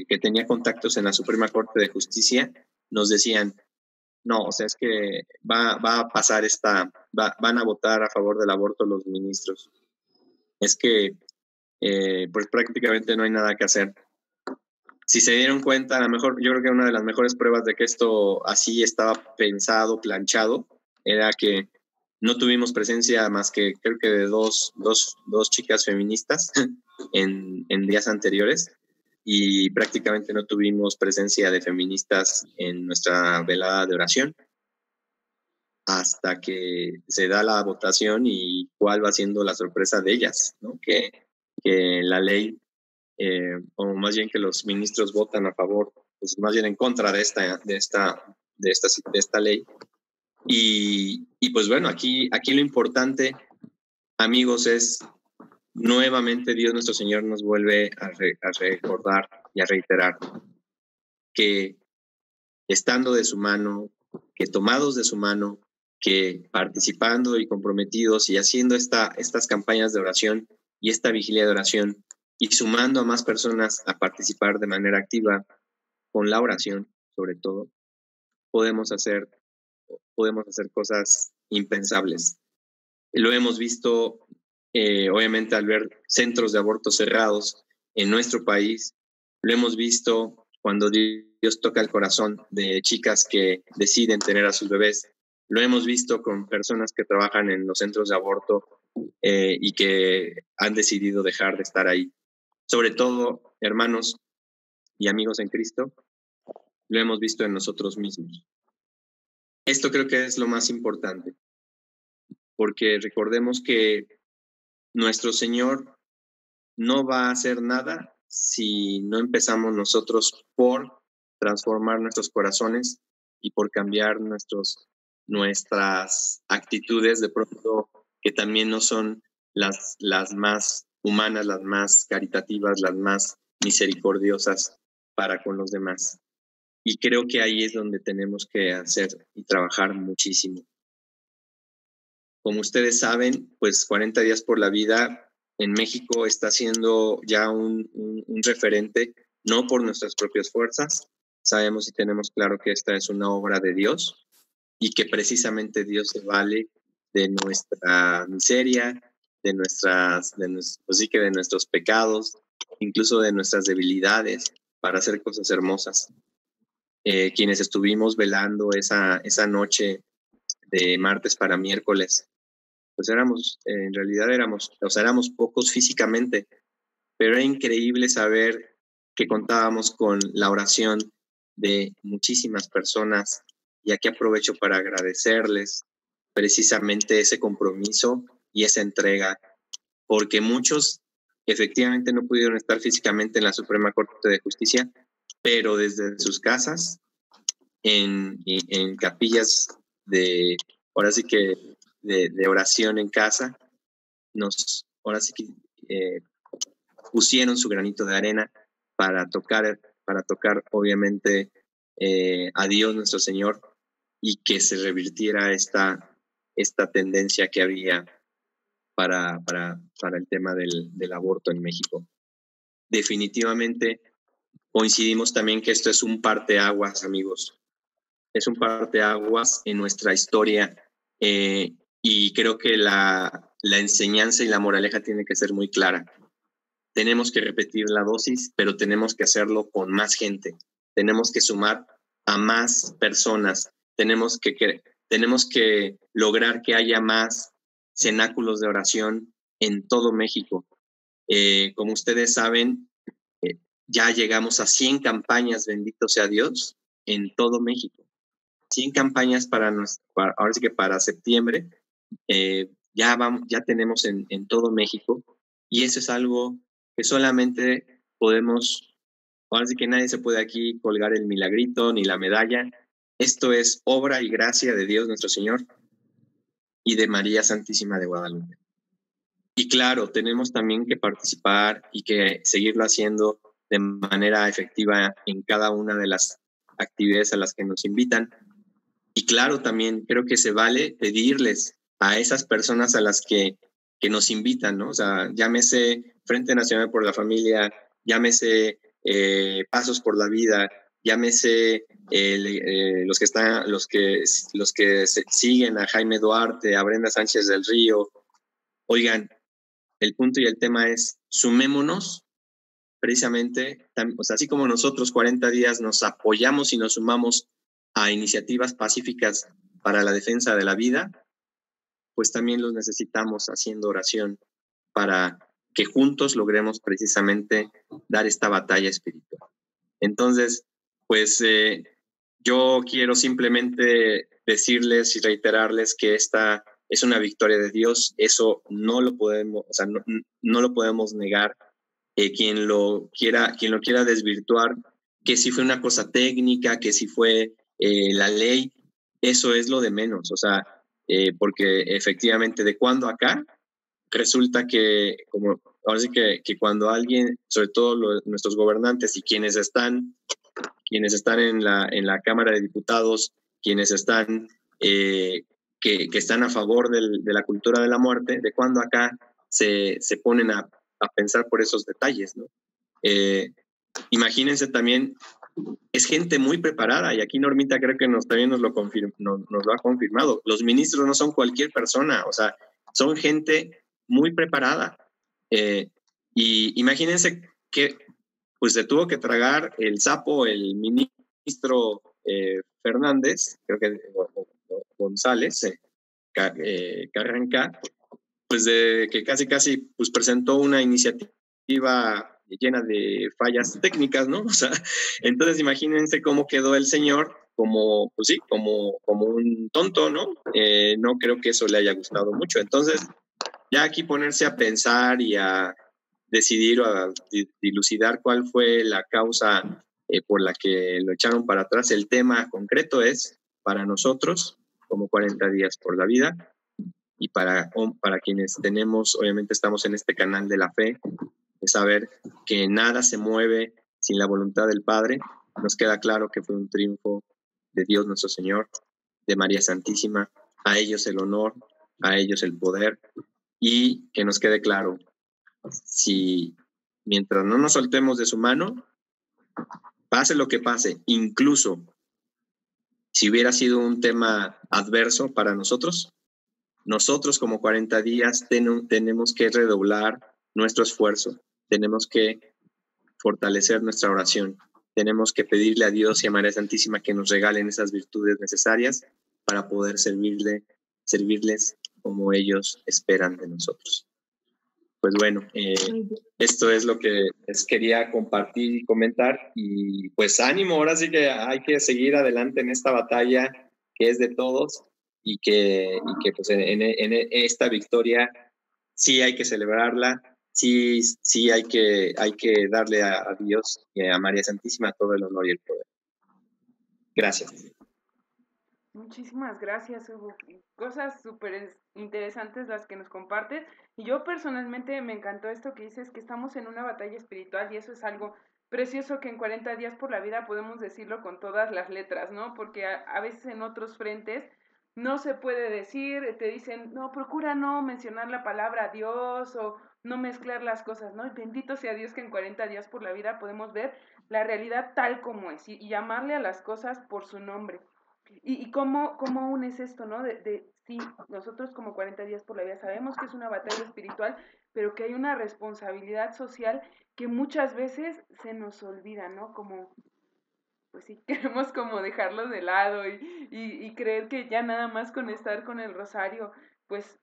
A: que tenía contactos en la Suprema Corte de Justicia, nos decían, no, o sea, es que va a pasar van a votar a favor del aborto los ministros. Es que, pues prácticamente no hay nada que hacer. Si se dieron cuenta, a lo mejor, yo creo que una de las mejores pruebas de que esto así estaba pensado, planchado, era que no tuvimos presencia más que creo que de dos chicas feministas en días anteriores y prácticamente no tuvimos presencia de feministas en nuestra velada de oración hasta que se da la votación y cuál va siendo la sorpresa de ellas, ¿no? Que la ley, o más bien que los ministros votan a favor, pues más bien en contra de esta ley. Y pues bueno, aquí lo importante, amigos, es nuevamente Dios nuestro Señor nos vuelve a recordar y a reiterar que estando de su mano, que tomados de su mano, que participando y comprometidos y haciendo estas campañas de oración y esta vigilia de oración y sumando a más personas a participar de manera activa con la oración, sobre todo, podemos hacer cosas impensables. Lo hemos visto, obviamente, al ver centros de aborto cerrados en nuestro país. Lo hemos visto cuando Dios toca el corazón de chicas que deciden tener a sus bebés. Lo hemos visto con personas que trabajan en los centros de aborto y que han decidido dejar de estar ahí. Sobre todo, hermanos y amigos en Cristo, lo hemos visto en nosotros mismos. Esto creo que es lo más importante, porque recordemos que nuestro Señor no va a hacer nada si no empezamos nosotros por transformar nuestros corazones y por cambiar nuestras actitudes de pronto que también no son las más humanas, las más caritativas, las más misericordiosas para con los demás. Y creo que ahí es donde tenemos que hacer y trabajar muchísimo. Como ustedes saben, pues 40 días por la vida en México está siendo ya un referente, no por nuestras propias fuerzas. Sabemos y tenemos claro que esta es una obra de Dios y que precisamente Dios se vale de nuestra miseria, de nuestros pecados, incluso de nuestras debilidades, para hacer cosas hermosas. Quienes estuvimos velando esa noche de martes para miércoles, pues en realidad éramos pocos físicamente, pero era increíble saber que contábamos con la oración de muchísimas personas, y aquí aprovecho para agradecerles precisamente ese compromiso y esa entrega, porque muchos efectivamente no pudieron estar físicamente en la Suprema Corte de Justicia, pero desde sus casas, en capillas de oración en casa, pusieron su granito de arena para tocar obviamente a Dios nuestro Señor, y que se revirtiera esta tendencia que había para el tema del aborto en México. Definitivamente coincidimos también que esto es un parteaguas, amigos. Es un parteaguas en nuestra historia, y creo que la enseñanza y la moraleja tiene que ser muy clara. Tenemos que repetir la dosis, pero tenemos que hacerlo con más gente. Tenemos que sumar a más personas. Tenemos que lograr que haya más cenáculos de oración en todo México. Como ustedes saben, ya llegamos a 100 campañas, bendito sea Dios, en todo México. 100 campañas ahora sí que para septiembre, ya tenemos en todo México, y eso es algo que solamente podemos, ahora sí que nadie se puede aquí colgar el milagrito ni la medalla. Esto es obra y gracia de Dios nuestro Señor y de María Santísima de Guadalupe. Y claro, tenemos también que participar y que seguirlo haciendo de manera efectiva en cada una de las actividades a las que nos invitan. Y claro, también creo que se vale pedirles a esas personas a las que nos invitan, ¿no? O sea, llámese Frente Nacional por la Familia, llámese Pasos por la Vida, llámese los que siguen a Jaime Duarte, a Brenda Sánchez del Río. Oigan, el punto y el tema es: sumémonos precisamente, o sea, así como nosotros 40 días nos apoyamos y nos sumamos a iniciativas pacíficas para la defensa de la vida, pues también los necesitamos haciendo oración para que juntos logremos precisamente dar esta batalla espiritual. Entonces, pues yo quiero simplemente decirles y reiterarles que esta es una victoria de Dios. Eso no lo podemos, o sea, no lo podemos negar. Quien lo quiera desvirtuar, que si fue una cosa técnica, que si fue la ley, eso es lo de menos. O sea, porque efectivamente de cuando acá resulta que, como ahora sí que cuando alguien, sobre todo nuestros gobernantes y quienes están en la Cámara de Diputados, quienes están que están a favor de la cultura de la muerte, de cuando acá se ponen a pensar por esos detalles, ¿no? Imagínense también, es gente muy preparada, y aquí Normita creo que también nos lo ha confirmado. Los ministros no son cualquier persona, o sea, son gente muy preparada. Y imagínense que pues se tuvo que tragar el sapo el ministro Fernández, creo que González, Carranca, pues de que casi pues presentó una iniciativa llena de fallas técnicas, ¿no? O sea, entonces imagínense cómo quedó el señor, como un tonto, ¿no? No creo que eso le haya gustado mucho. Entonces, ya aquí ponerse a pensar y a decidir o a dilucidar cuál fue la causa por la que lo echaron para atrás. El tema concreto es, para nosotros, como 40 días por la vida, y para quienes obviamente estamos en este canal de la fe, de saber que nada se mueve sin la voluntad del Padre. Nos queda claro que fue un triunfo de Dios nuestro Señor, de María Santísima. A ellos el honor, a ellos el poder, y que nos quede claro si mientras no nos soltemos de su mano, pase lo que pase, incluso si hubiera sido un tema adverso para nosotros como 40 días tenemos que redoblar nuestro esfuerzo, tenemos que fortalecer nuestra oración, tenemos que pedirle a Dios y a María Santísima que nos regalen esas virtudes necesarias para poder servirles como ellos esperan de nosotros. Pues bueno, esto es lo que les quería compartir y comentar, y pues ánimo, ahora sí que hay que seguir adelante en esta batalla que es de todos, y que pues en esta victoria sí hay que celebrarla, sí hay que darle a Dios y a María Santísima todo el honor y el poder. Gracias.
B: Muchísimas gracias, Hugo. Cosas súper interesantes las que nos compartes. Y yo personalmente me encantó esto que dices, que estamos en una batalla espiritual, y eso es algo precioso que en 40 días por la vida podemos decirlo con todas las letras, ¿no? Porque a veces en otros frentes no se puede decir, te dicen, no, procura no mencionar la palabra Dios o no mezclar las cosas, ¿no? Y bendito sea Dios que en 40 días por la vida podemos ver la realidad tal como es y llamarle a las cosas por su nombre. ¿Y cómo unes esto, no? Sí, nosotros como 40 días por la vida sabemos que es una batalla espiritual, pero que hay una responsabilidad social que muchas veces se nos olvida, ¿no? Como, pues sí, queremos como dejarlo de lado y creer que ya nada más con estar con el rosario, pues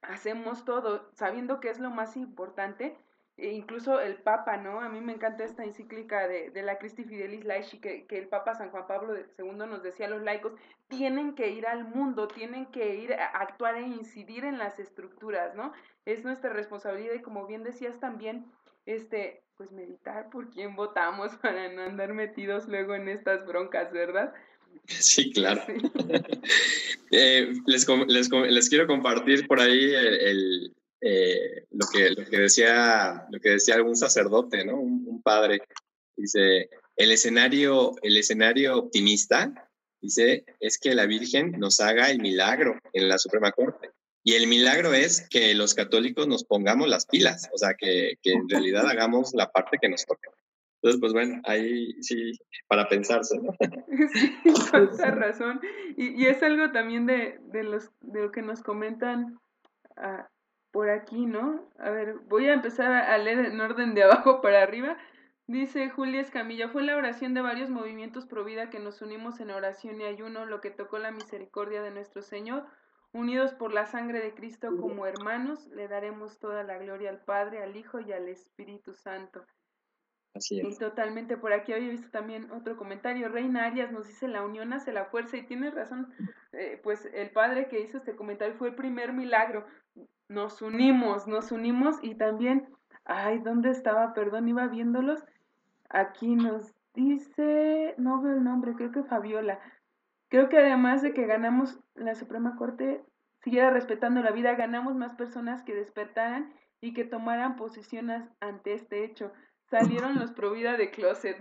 B: hacemos todo, sabiendo que es lo más importante. E incluso el Papa, ¿no? A mí me encanta esta encíclica de la Christi Fidelis Laici, que el Papa San Juan Pablo II nos decía, los laicos tienen que ir al mundo, tienen que ir a actuar e incidir en las estructuras, ¿no? Es nuestra responsabilidad, y como bien decías también, pues meditar por quién votamos para no andar metidos luego en estas broncas, ¿verdad?
A: Sí, claro. Sí. Les quiero compartir por ahí lo que decía algún sacerdote, ¿no? Un padre. Dice, el escenario optimista, dice, es que la Virgen nos haga el milagro en la Suprema Corte. Y el milagro es que los católicos nos pongamos las pilas, o sea, que en realidad hagamos la parte que nos toca. Entonces, pues bueno, ahí sí, para pensarse, ¿no?
B: Sí, con esa razón. Y es algo también de lo que nos comentan por aquí, ¿no? A ver, voy a empezar a leer en orden de abajo para arriba. Dice Julia Escamilla, fue la oración de varios movimientos pro vida que nos unimos en oración y ayuno, lo que tocó la misericordia de nuestro Señor. Unidos por la sangre de Cristo como hermanos, le daremos toda la gloria al Padre, al Hijo y al Espíritu Santo.
A: Así es.
B: Y totalmente, por aquí había visto también otro comentario. Reina Arias nos dice, la unión hace la fuerza, y tiene razón, pues el padre que hizo este comentario fue el primer milagro. Nos unimos, y también, ay, ¿dónde estaba? Perdón, iba viéndolos. Aquí nos dice, no veo el nombre, creo que Fabiola. Creo que además de que ganamos la Suprema Corte, siguiera respetando la vida, ganamos más personas que despertaran y que tomaran posiciones ante este hecho. Salieron los pro vida de closet.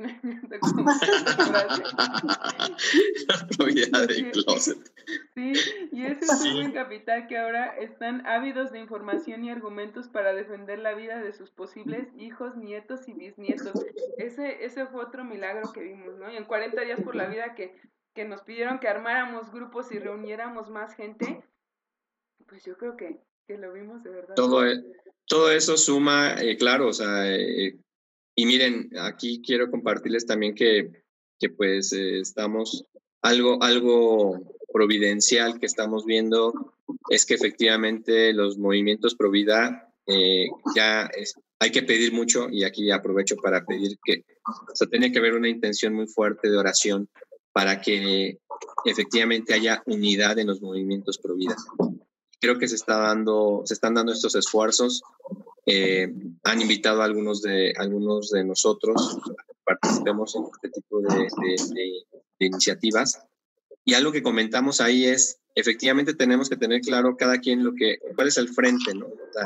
A: Pro vida de closet.
B: Sí, y ese es un buen capital, que ahora están ávidos de información y argumentos para defender la vida de sus posibles hijos, nietos y bisnietos. Ese fue otro milagro que vimos, ¿no? Y en 40 días por la vida que nos pidieron que armáramos grupos y reuniéramos más gente, pues yo creo que lo vimos de verdad.
A: Todo eso suma, claro, o sea, y miren, aquí quiero compartirles también que pues estamos, algo providencial que estamos viendo es que efectivamente los movimientos pro vida hay que pedir mucho, y aquí aprovecho para pedir que, o sea, tiene que haber una intención muy fuerte de oración para que efectivamente haya unidad en los movimientos pro vida. Creo que se están dando estos esfuerzos. Han invitado a algunos de nosotros a que participemos en este tipo de iniciativas, y algo que comentamos ahí es, efectivamente tenemos que tener claro cada quien cuál es el frente, ¿no? O sea,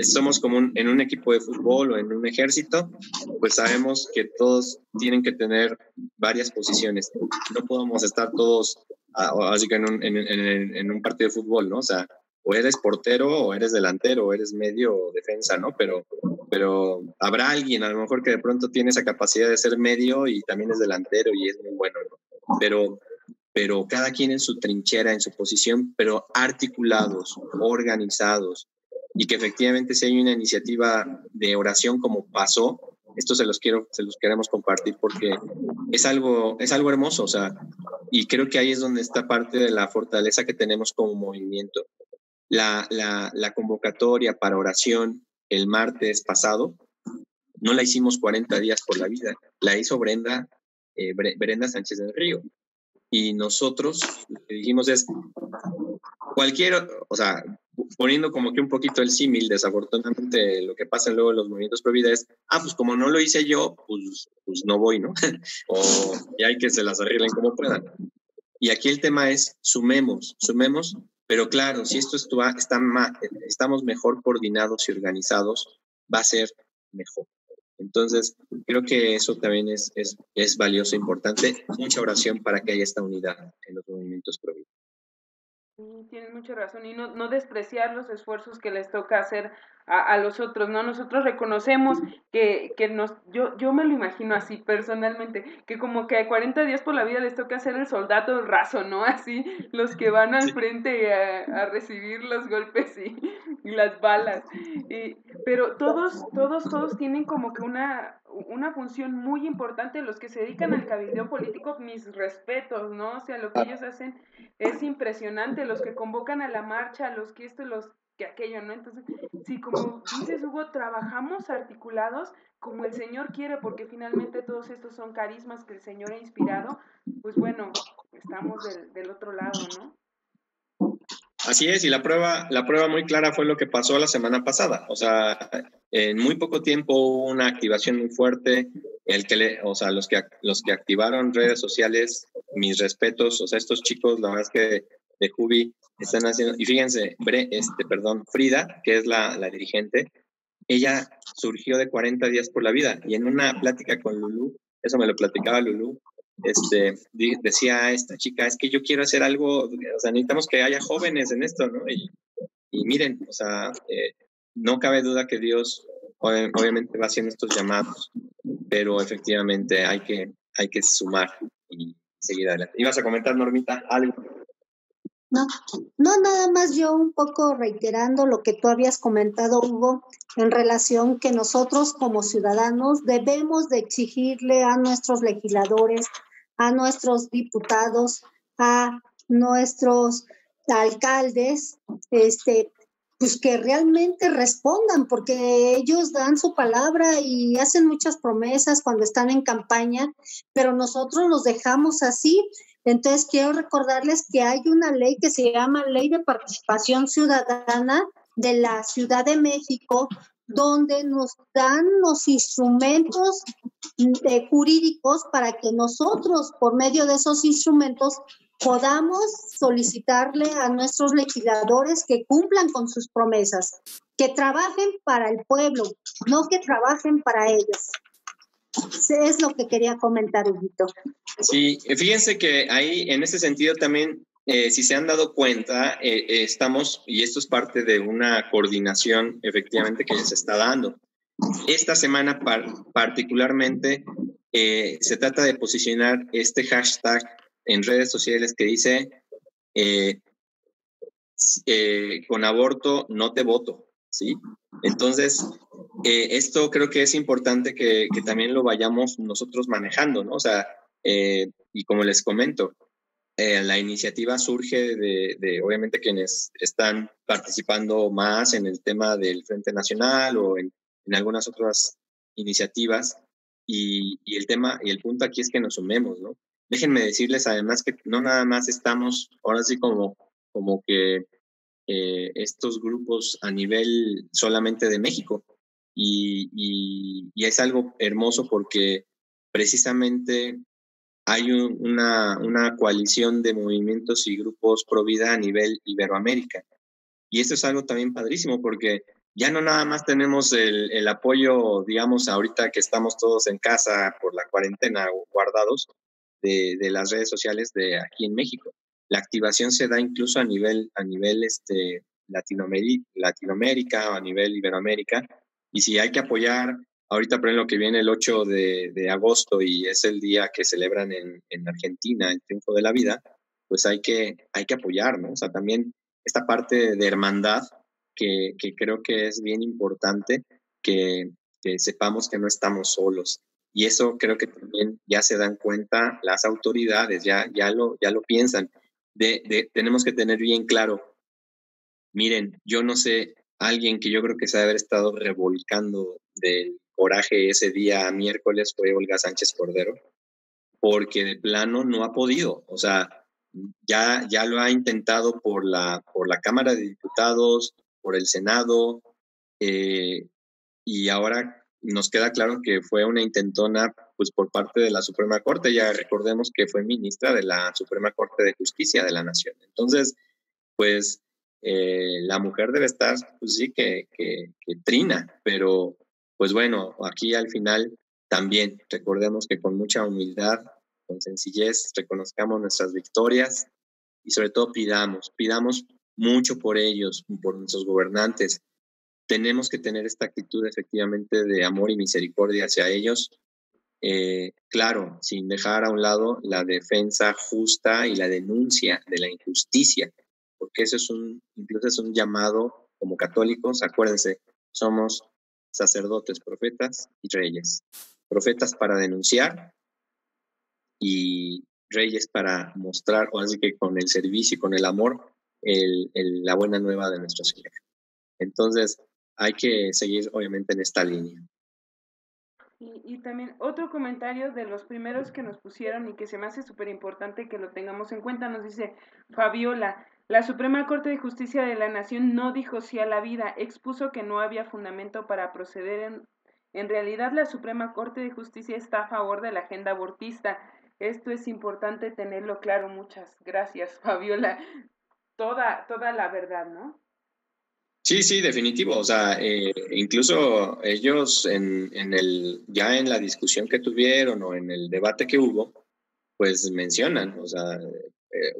A: somos como en un equipo de fútbol o en un ejército, pues sabemos que todos tienen que tener varias posiciones. No podemos estar todos así que en un partido de fútbol, ¿no? O sea, o eres portero o eres delantero o eres medio o defensa, ¿no? Pero habrá alguien a lo mejor que de pronto tiene esa capacidad de ser medio y también es delantero y es muy bueno, ¿no? Pero cada quien en su trinchera, en su posición, pero articulados, organizados, y que efectivamente si hay una iniciativa de oración como pasó, esto se los queremos compartir porque es algo hermoso, o sea, y creo que ahí es donde está parte de la fortaleza que tenemos como movimiento. La convocatoria para oración el martes pasado no la hicimos 40 días por la vida, la hizo Brenda Sánchez del Río. Y nosotros lo que dijimos es, o sea, poniendo como que un poquito el símil, desafortunadamente lo que pasa luego en los movimientos pro vida es, pues como no lo hice yo, pues no voy, ¿no? O y hay que se las arreglen como puedan. Y aquí el tema es, sumemos, pero claro, si esto estamos mejor coordinados y organizados, va a ser mejor. Entonces, creo que eso también es valioso, importante. Mucha oración para que haya esta unidad en los movimientos pro vida.
B: Sí, tienes mucha razón, y no despreciar los esfuerzos que les toca hacer a los otros, ¿no? Nosotros reconocemos que yo me lo imagino así personalmente, que como que a 40 días por la vida les toca hacer el soldado raso, ¿no? Así, los que van al frente a recibir los golpes y las balas. Pero todos tienen como que una función muy importante. Los que se dedican al cabildeo político, mis respetos, ¿no? O sea, lo que ellos hacen es impresionante, los que convocan a la marcha, los que esto, los que aquello, ¿no? Entonces, sí, como dices, Hugo, trabajamos articulados como el Señor quiere, porque finalmente todos estos son carismas que el Señor ha inspirado, pues bueno, estamos del otro lado, ¿no?
A: Así es, y la prueba muy clara fue lo que pasó la semana pasada. O sea, en muy poco tiempo hubo una activación muy fuerte. Los que activaron redes sociales, mis respetos. O sea, estos chicos, la verdad es que de Jubi están haciendo. Y fíjense, Frida, que es la dirigente, ella surgió de 40 días por la vida. Y en una plática con Lulú, eso me lo platicaba Lulú, decía esta chica, es que yo quiero hacer algo, o sea, necesitamos que haya jóvenes en esto, ¿no? Y miren, o sea, no cabe duda que Dios obviamente va haciendo estos llamados, pero efectivamente hay que sumar y seguir adelante. ¿Ibas a comentar, Normita, algo?
C: No, nada más yo un poco reiterando lo que tú habías comentado, Hugo, en relación que nosotros como ciudadanos debemos de exigirle a nuestros legisladores, a nuestros diputados, a nuestros alcaldes, pues que realmente respondan, porque ellos dan su palabra y hacen muchas promesas cuando están en campaña, pero nosotros los dejamos así. Entonces, quiero recordarles que hay una ley que se llama Ley de Participación Ciudadana de la Ciudad de México, donde nos dan los instrumentos jurídicos para que nosotros, por medio de esos instrumentos, podamos solicitarle a nuestros legisladores que cumplan con sus promesas, que trabajen para el pueblo, no que trabajen para ellos. Es lo que quería comentar, Huguito.
A: Sí, fíjense que ahí, en ese sentido también, si se han dado cuenta, estamos, y esto es parte de una coordinación efectivamente que se está dando. Esta semana particularmente se trata de posicionar este hashtag en redes sociales que dice con aborto no te voto, ¿sí? Entonces, esto creo que es importante que también lo vayamos nosotros manejando, ¿no? O sea, y como les comento, la iniciativa surge de obviamente quienes están participando más en el tema del Frente Nacional o en algunas otras iniciativas, y el tema y el punto aquí es que nos sumemos, ¿no? Déjenme decirles además que no nada más estamos ahora sí como que estos grupos a nivel solamente de México, y es algo hermoso porque precisamente hay una coalición de movimientos y grupos pro vida a nivel Iberoamérica. Y esto es algo también padrísimo porque ya no nada más tenemos el apoyo, digamos, ahorita que estamos todos en casa por la cuarentena o guardados de las redes sociales de aquí en México. La activación se da incluso a nivel Latinoamérica o a nivel Iberoamérica. Y si hay que apoyar, ahorita por ejemplo que viene el 8 de agosto y es el día que celebran en Argentina el triunfo de la vida, pues hay que apoyar, ¿no? O sea, también esta parte de hermandad que creo que es bien importante que sepamos que no estamos solos. Y eso creo que también ya se dan cuenta las autoridades, ya lo piensan. Tenemos que tener bien claro, miren, yo no sé, alguien que yo creo que se debe haber estado revolcando del coraje ese día miércoles fue Olga Sánchez Cordero, porque de plano no ha podido, o sea, ya lo ha intentado por la Cámara de Diputados, por el Senado, y ahora nos queda claro que fue una intentona pues por parte de la Suprema Corte. Ya recordemos que fue ministra de la Suprema Corte de Justicia de la Nación. Entonces, pues la mujer debe estar, pues sí, que trina, pero pues bueno, aquí al final también recordemos que con mucha humildad, con sencillez, reconozcamos nuestras victorias y sobre todo pidamos mucho por ellos, por nuestros gobernantes. Tenemos que tener esta actitud efectivamente de amor y misericordia hacia ellos, claro, sin dejar a un lado la defensa justa y la denuncia de la injusticia, porque eso incluso es un llamado como católicos, acuérdense, somos sacerdotes, profetas y reyes. Profetas para denunciar y reyes para mostrar, o así que con el servicio y con el amor, la buena nueva de nuestro Señor. Entonces, hay que seguir obviamente en esta línea.
B: Y también otro comentario de los primeros que nos pusieron y que se me hace súper importante que lo tengamos en cuenta, nos dice Fabiola, la Suprema Corte de Justicia de la Nación no dijo sí a la vida, expuso que no había fundamento para proceder. En realidad la Suprema Corte de Justicia está a favor de la agenda abortista. Esto es importante tenerlo claro. Muchas gracias, Fabiola. Toda la verdad, ¿no?
A: Sí, definitivo. O sea, incluso ellos ya en la discusión que tuvieron o en el debate que hubo, pues mencionan, o sea,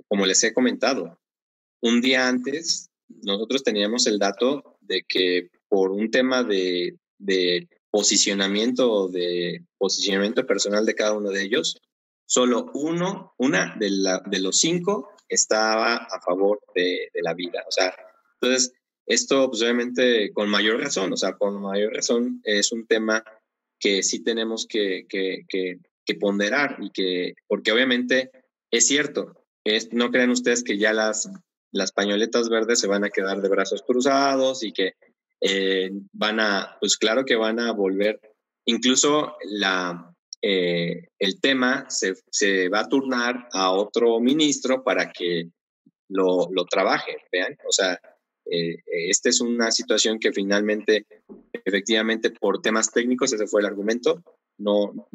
A: como les he comentado, un día antes nosotros teníamos el dato de que por un tema de posicionamiento personal de cada uno de ellos, solo una de los 5 estaba a favor de la vida. O sea, entonces esto pues obviamente con mayor razón, o sea, con mayor razón es un tema que sí tenemos que ponderar porque obviamente es cierto, no crean ustedes que ya las pañoletas verdes se van a quedar de brazos cruzados y que pues claro que van a volver, incluso el tema se va a turnar a otro ministro para que lo trabaje, vean, o sea, esta es una situación que finalmente, efectivamente, por temas técnicos, ese fue el argumento, no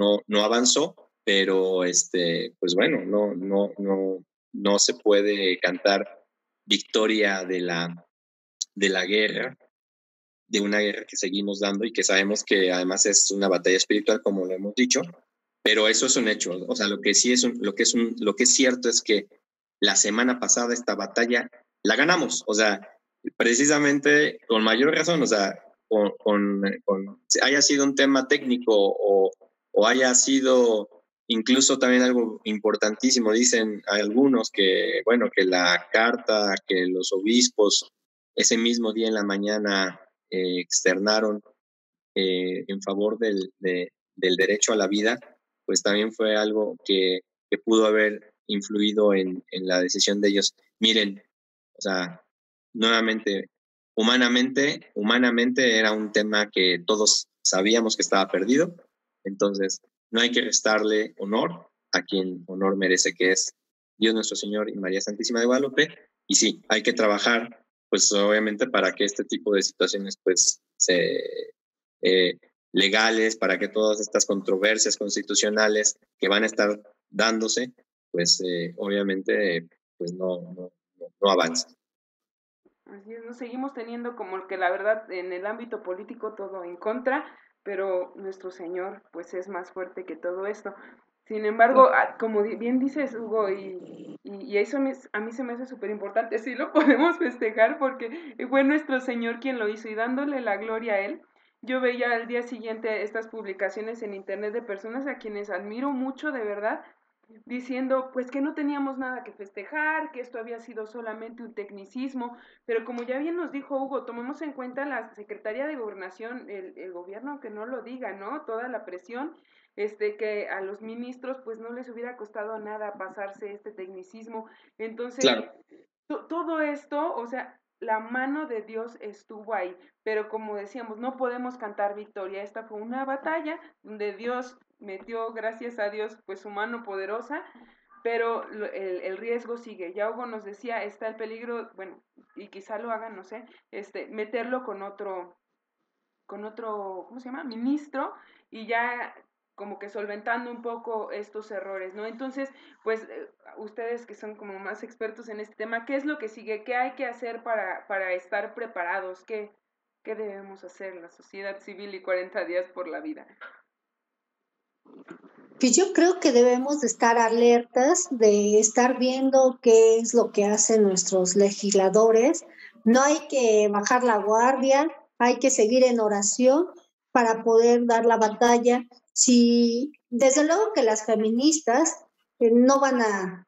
A: avanzó, pero pues bueno, no se puede cantar victoria de la guerra, de una guerra que seguimos dando y que sabemos que además es una batalla espiritual, como lo hemos dicho, pero eso es un hecho. O sea, lo que sí lo que es cierto es que la semana pasada esta batalla la ganamos. O sea, precisamente con mayor razón, o sea, haya sido un tema técnico o haya sido incluso también algo importantísimo, dicen algunos que, bueno, que la carta que los obispos ese mismo día en la mañana externaron en favor del derecho a la vida, pues también fue algo que pudo haber influido en la decisión de ellos. Miren, o sea, nuevamente, humanamente era un tema que todos sabíamos que estaba perdido, entonces no hay que restarle honor a quien honor merece, que es Dios nuestro Señor y María Santísima de Guadalupe, y sí, hay que trabajar, pues obviamente para que este tipo de situaciones pues legales, para que todas estas controversias constitucionales que van a estar dándose, pues obviamente pues no avancen.
B: Así es, nos seguimos teniendo como que la verdad en el ámbito político todo en contra, pero nuestro Señor pues es más fuerte que todo esto. Sin embargo, como bien dices, Hugo, y eso a mí se me hace súper importante, sí lo podemos festejar porque fue nuestro Señor quien lo hizo y dándole la gloria a Él. Yo veía al día siguiente estas publicaciones en internet de personas a quienes admiro mucho de verdad, diciendo pues que no teníamos nada que festejar, que esto había sido solamente un tecnicismo, pero como ya bien nos dijo Hugo, tomemos en cuenta la Secretaría de Gobernación, el gobierno, aunque no lo diga, ¿no? Toda la presión, que a los ministros pues no les hubiera costado nada pasarse este tecnicismo. Entonces,
A: Claro.
B: todo esto, o sea, la mano de Dios estuvo ahí, pero como decíamos, no podemos cantar victoria. Esta fue una batalla donde Dios metió, gracias a Dios, pues su mano poderosa, pero el riesgo sigue. Ya Hugo nos decía, está el peligro, bueno, y quizá lo hagan, no sé, meterlo con otro, ¿cómo se llama? Ministro, y ya como que solventando un poco estos errores, ¿no? Entonces, pues ustedes que son como más expertos en este tema, ¿qué es lo que sigue? ¿Qué hay que hacer para estar preparados? ¿Qué debemos hacer la sociedad civil y 40 días por la vida?
C: Pues yo creo que debemos de estar alertas, de estar viendo qué es lo que hacen nuestros legisladores. No hay que bajar la guardia, hay que seguir en oración para poder dar la batalla. Si, desde luego que las feministas no van a,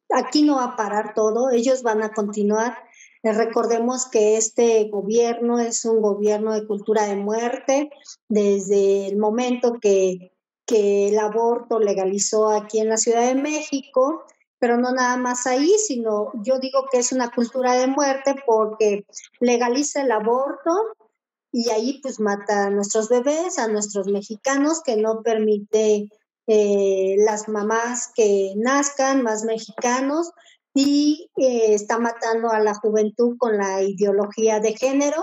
C: aquí no va a parar todo, ellos van a continuar. Recordemos que este gobierno es un gobierno de cultura de muerte desde el momento que el aborto legalizó aquí en la Ciudad de México, pero no nada más ahí, sino yo digo que es una cultura de muerte porque legaliza el aborto y ahí pues mata a nuestros bebés, a nuestros mexicanos, que no permite las mamás que nazcan más mexicanos y está matando a la juventud con la ideología de género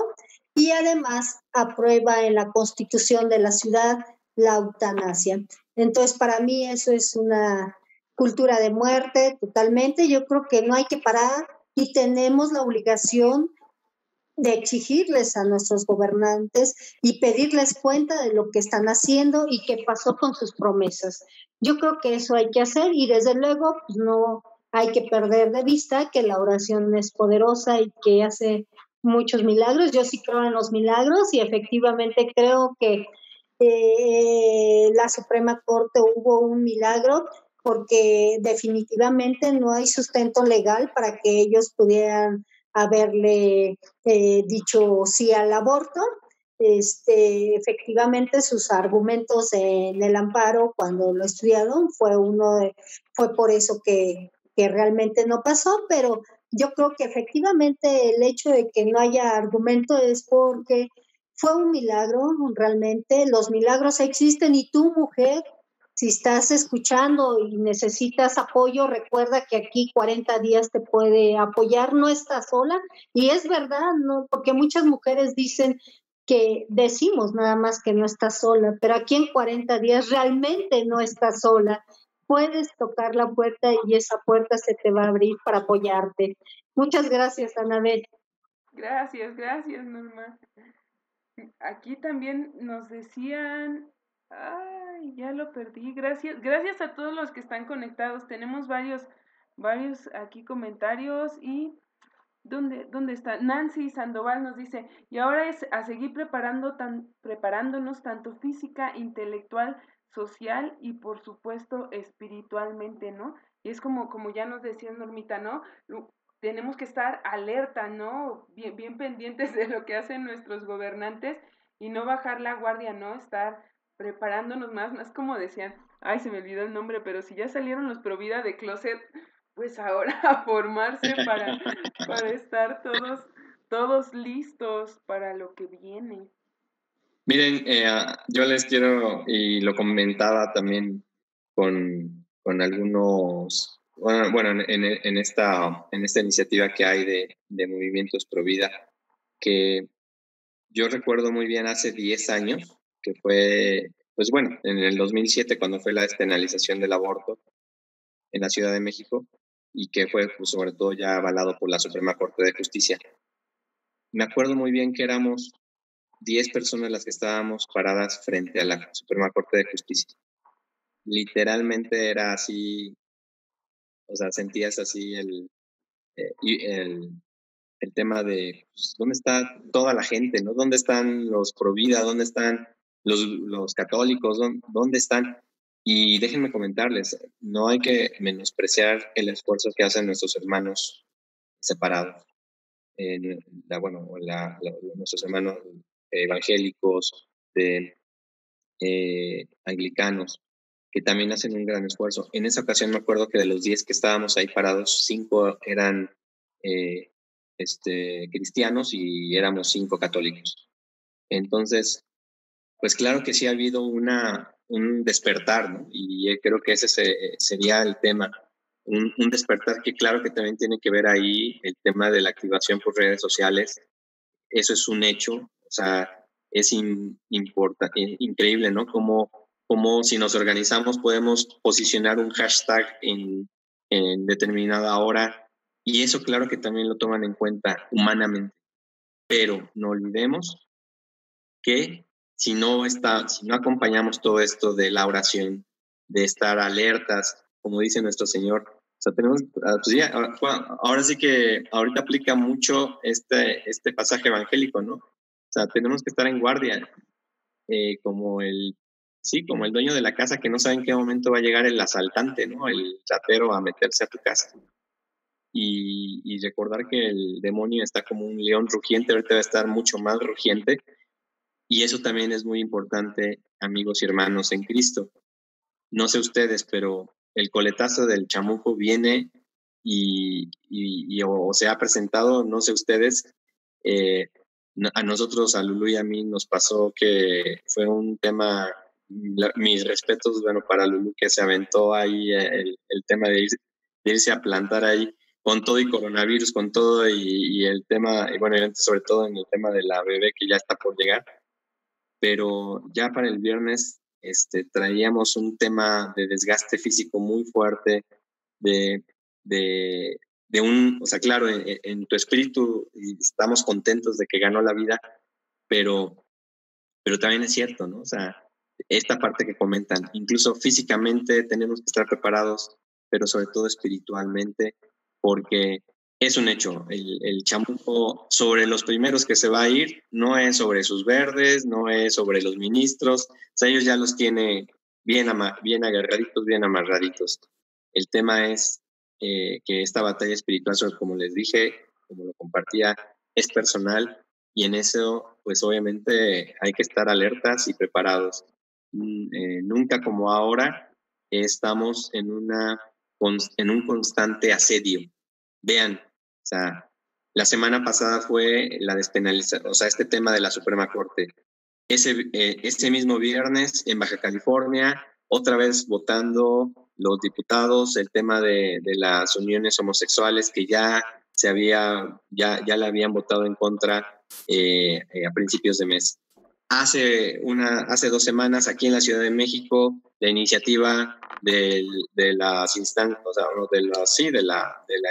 C: y además aprueba en la constitución de la ciudad la eutanasia. Entonces, para mí eso es una cultura de muerte totalmente. Yo creo que no hay que parar y tenemos la obligación de exigirles a nuestros gobernantes y pedirles cuenta de lo que están haciendo y qué pasó con sus promesas. Yo creo que eso hay que hacer y desde luego pues no hay que perder de vista que la oración es poderosa y que hace muchos milagros. Yo sí creo en los milagros y efectivamente creo que la Suprema Corte hubo un milagro porque definitivamente no hay sustento legal para que ellos pudieran haberle dicho sí al aborto. Efectivamente sus argumentos en el amparo cuando lo estudiaron fue por eso que realmente no pasó, pero yo creo que efectivamente el hecho de que no haya argumento es porque fue un milagro, realmente los milagros existen y tú, mujer, si estás escuchando y necesitas apoyo, recuerda que aquí 40 días te puede apoyar, no estás sola. Y es verdad, ¿no? Porque muchas mujeres dicen que decimos nada más que no estás sola, pero aquí en 40 días realmente no estás sola. Puedes tocar la puerta y esa puerta se te va a abrir para apoyarte. Muchas gracias, Anabel.
B: Gracias, Norma. Aquí también nos decían, ay, ya lo perdí. Gracias a todos los que están conectados. Tenemos varios aquí comentarios y ¿dónde está? Nancy Sandoval nos dice, y ahora es a seguir preparándonos tanto física, intelectual, social y por supuesto espiritualmente, ¿no? Y es como ya nos decía Normita, ¿no? Tenemos que estar alerta, ¿no? Bien pendientes de lo que hacen nuestros gobernantes y no bajar la guardia, ¿no? Estar preparándonos más como decían, ay, se me olvidó el nombre, pero si ya salieron los Provida de closet, pues ahora a formarse para estar todos listos para lo que viene.
A: Miren, yo les quiero, y lo comentaba también con algunos, bueno, en esta iniciativa que hay de Movimientos Pro Vida, que yo recuerdo muy bien hace 10 años, que fue, pues bueno, en el 2007 cuando fue la despenalización del aborto en la Ciudad de México, y que fue pues, sobre todo ya avalado por la Suprema Corte de Justicia. Me acuerdo muy bien que éramos 10 personas las que estábamos paradas frente a la Suprema Corte de Justicia. literalmente era así, o sea, sentías así el tema de pues, dónde está toda la gente, ¿no? ¿Dónde están los pro vida? ¿Dónde están los católicos? ¿Dónde están? Y déjenme comentarles, no hay que menospreciar el esfuerzo que hacen nuestros hermanos separados, nuestros hermanos evangélicos, anglicanos, que también hacen un gran esfuerzo. En esa ocasión me acuerdo que de los 10 que estábamos ahí parados, 5 eran cristianos y éramos 5 católicos. Entonces, pues claro que sí ha habido un despertar, ¿no? Y creo que ese sería el tema. Un despertar que claro que también tiene que ver ahí el tema de la activación por redes sociales. Eso es un hecho, o sea, es increíble, ¿no? Como si nos organizamos podemos posicionar un hashtag en determinada hora y eso claro que también lo toman en cuenta humanamente, pero no olvidemos que si no acompañamos todo esto de la oración, de estar alertas, como dice nuestro Señor, o sea, tenemos, pues ya, ahora sí que ahorita aplica mucho este pasaje evangélico, ¿no? O sea, tenemos que estar en guardia, como el dueño de la casa que no sabe en qué momento va a llegar el asaltante, ¿no? El ratero a meterse a tu casa. Y recordar que el demonio está como un león rugiente, ahorita va a estar mucho más rugiente. Y eso también es muy importante, amigos y hermanos en Cristo. No sé ustedes, pero el coletazo del chamuco viene o se ha presentado, no sé ustedes, a nosotros, a Lulú y a mí, nos pasó que fue un tema, mis respetos, bueno, para Lulú que se aventó ahí el tema de irse a plantar ahí con todo y coronavirus, con todo y el tema, y bueno, sobre todo en el tema de la bebé que ya está por llegar. Pero ya para el viernes traíamos un tema de desgaste físico muy fuerte, o sea, claro, en tu espíritu estamos contentos de que ganó la vida, pero también es cierto, ¿no? O sea, esta parte que comentan, incluso físicamente tenemos que estar preparados, pero sobre todo espiritualmente, porque es un hecho, el chamuco sobre los primeros que se va a ir no es sobre sus verdes, no es sobre los ministros, o sea, ellos ya los tiene bien agarraditos, bien amarraditos. El tema es que esta batalla espiritual, como les dije, como lo compartía, es personal y en eso, pues obviamente hay que estar alertas y preparados. Nunca como ahora estamos en un constante asedio. Vean, o sea, la semana pasada fue la despenalización, o sea, este tema de la Suprema Corte. Ese mismo viernes en Baja California, otra vez votando los diputados el tema de las uniones homosexuales que ya la habían votado en contra a principios de mes. Hace 2 semanas aquí en la Ciudad de México, la iniciativa de las instancias, o sea,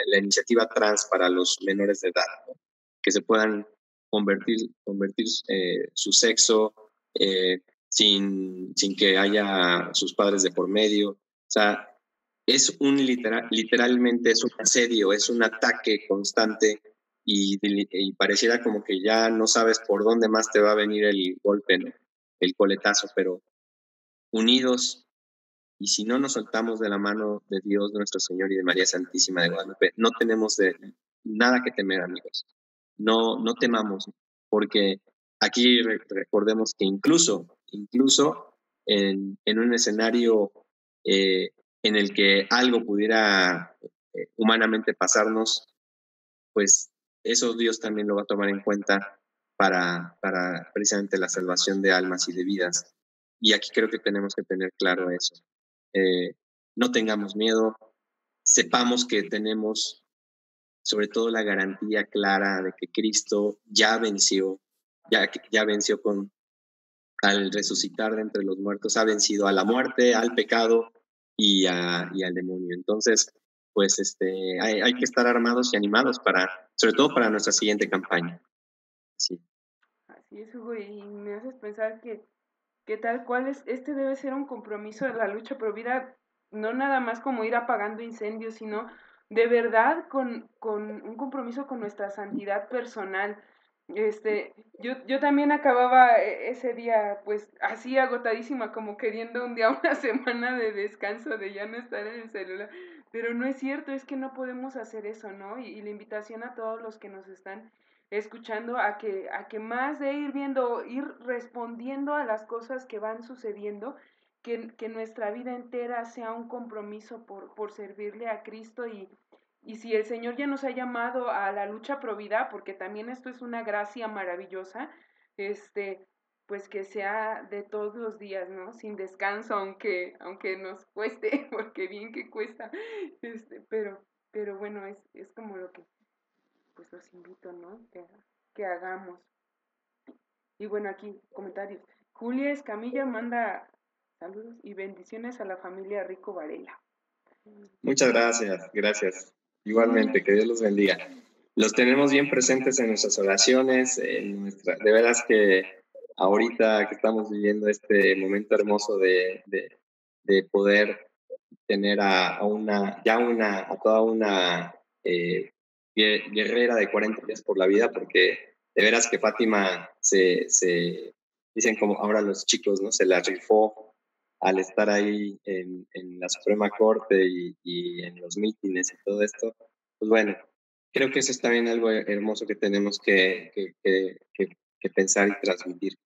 A: la iniciativa trans para los menores de edad, ¿no? Que se puedan convertir su sexo sin que haya sus padres de por medio. O sea, literalmente es un asedio, es un ataque constante y pareciera como que ya no sabes por dónde más te va a venir el golpe, ¿no? El coletazo, pero unidos, y si no nos soltamos de la mano de Dios nuestro Señor y de María Santísima de Guadalupe, no tenemos nada que temer, amigos. No temamos, porque aquí recordemos que incluso en un escenario en el que algo pudiera humanamente pasarnos, pues eso Dios también lo va a tomar en cuenta para precisamente la salvación de almas y de vidas. Y aquí creo que tenemos que tener claro eso. No tengamos miedo, sepamos que tenemos sobre todo la garantía clara de que Cristo ya venció al resucitar de entre los muertos, ha vencido a la muerte, al pecado y al demonio. Entonces, pues hay que estar armados y animados sobre todo para nuestra siguiente campaña. Sí.
B: Así es, Hugo, y me haces pensar que que tal cual este debe ser un compromiso de la lucha pro vida, no nada más como ir apagando incendios, sino de verdad con un compromiso con nuestra santidad personal. Yo también acababa ese día pues así agotadísima, como queriendo un día una semana de descanso, de ya no estar en el celular, pero no es cierto, es que no podemos hacer eso, ¿no? Y la invitación a todos los que nos están escuchando a que más de ir viendo, ir respondiendo a las cosas que van sucediendo, que nuestra vida entera sea un compromiso por servirle a Cristo y si el Señor ya nos ha llamado a la lucha pro vida, porque también esto es una gracia maravillosa, pues que sea de todos los días, ¿no? Sin descanso, aunque nos cueste, porque bien que cuesta, pero bueno, es como lo que pues los invito, ¿no? Que hagamos. Y bueno, aquí, comentarios. Julia Escamilla manda saludos y bendiciones a la familia Rico Varela.
A: Muchas gracias, gracias. Igualmente, que Dios los bendiga. Los tenemos bien presentes en nuestras oraciones, de veras que ahorita que estamos viviendo este momento hermoso de poder tener a toda una guerrera de 40 días por la vida, porque de veras que Fátima se dicen como ahora los chicos, ¿no? Se la rifó al estar ahí en la Suprema Corte y en los mítines y todo esto. Pues bueno, creo que eso es también algo hermoso que tenemos que pensar y transmitir.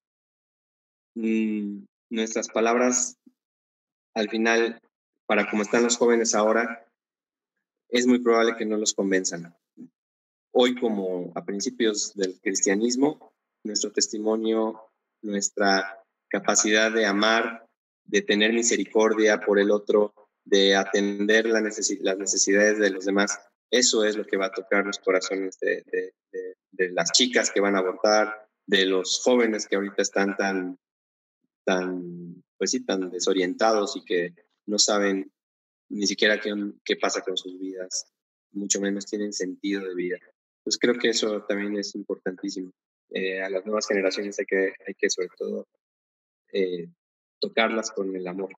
A: Nuestras palabras, al final, para como están los jóvenes ahora, es muy probable que no los convenzan. Hoy, como a principios del cristianismo, nuestro testimonio, nuestra capacidad de amar, de tener misericordia por el otro, de atender las necesidades de los demás, eso es lo que va a tocar los corazones de las chicas que van a abortar, de los jóvenes que ahorita están tan desorientados y que no saben ni siquiera qué pasa con sus vidas, mucho menos tienen sentido de vida. Pues creo que eso también es importantísimo. A las nuevas generaciones hay que sobre todo tocarlas con el amor.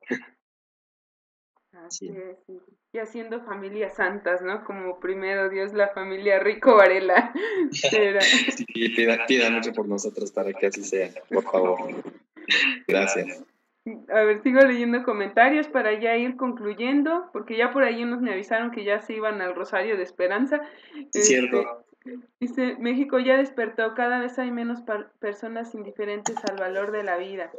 B: Así es, sí. Y haciendo familias santas, ¿no? Como primero Dios, la familia Rico Varela.
A: Sí, pida mucho por nosotros para que así sea, por favor. Gracias.
B: A ver, sigo leyendo comentarios para ya ir concluyendo, porque ya por ahí unos me avisaron que ya se iban al Rosario de Esperanza.
A: Es cierto.
B: Dice, México ya despertó, cada vez hay menos personas indiferentes al valor de la vida.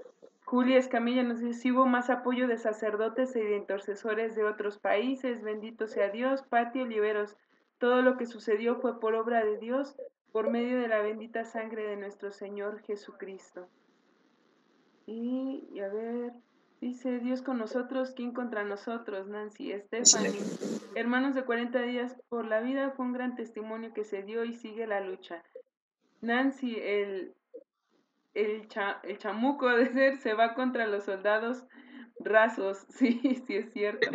B: Julia Escamilla nos dice, si hubo más apoyo de sacerdotes y de intercesores de otros países, bendito sea Dios. Pati Oliveros, todo lo que sucedió fue por obra de Dios, por medio de la bendita sangre de nuestro Señor Jesucristo. Y a ver, dice, Dios con nosotros, ¿quién contra nosotros? Nancy, Stephanie. Hermanos de 40 días por la vida, fue un gran testimonio que se dio y sigue la lucha. Nancy, el chamuco de ser, se va contra los soldados rasos. Sí, sí es cierto.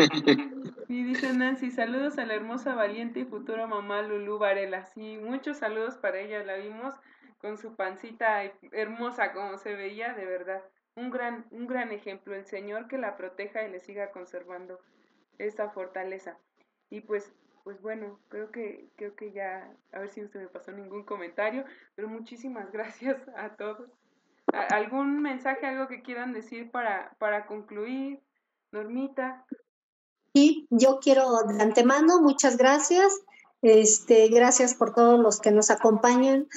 B: Y dice Nancy, saludos a la hermosa, valiente y futura mamá Lulú Varela. Sí, muchos saludos para ella, la vimos con su pancita hermosa como se veía, de verdad. Un gran ejemplo, el Señor que la proteja y le siga conservando esa fortaleza. Y pues bueno, creo que ya, a ver si no se me pasó ningún comentario, pero muchísimas gracias a todos. ¿Algún mensaje, algo que quieran decir para concluir, Normita?
C: Sí, yo quiero de antemano, muchas gracias. Gracias por todos los que nos acompañaron.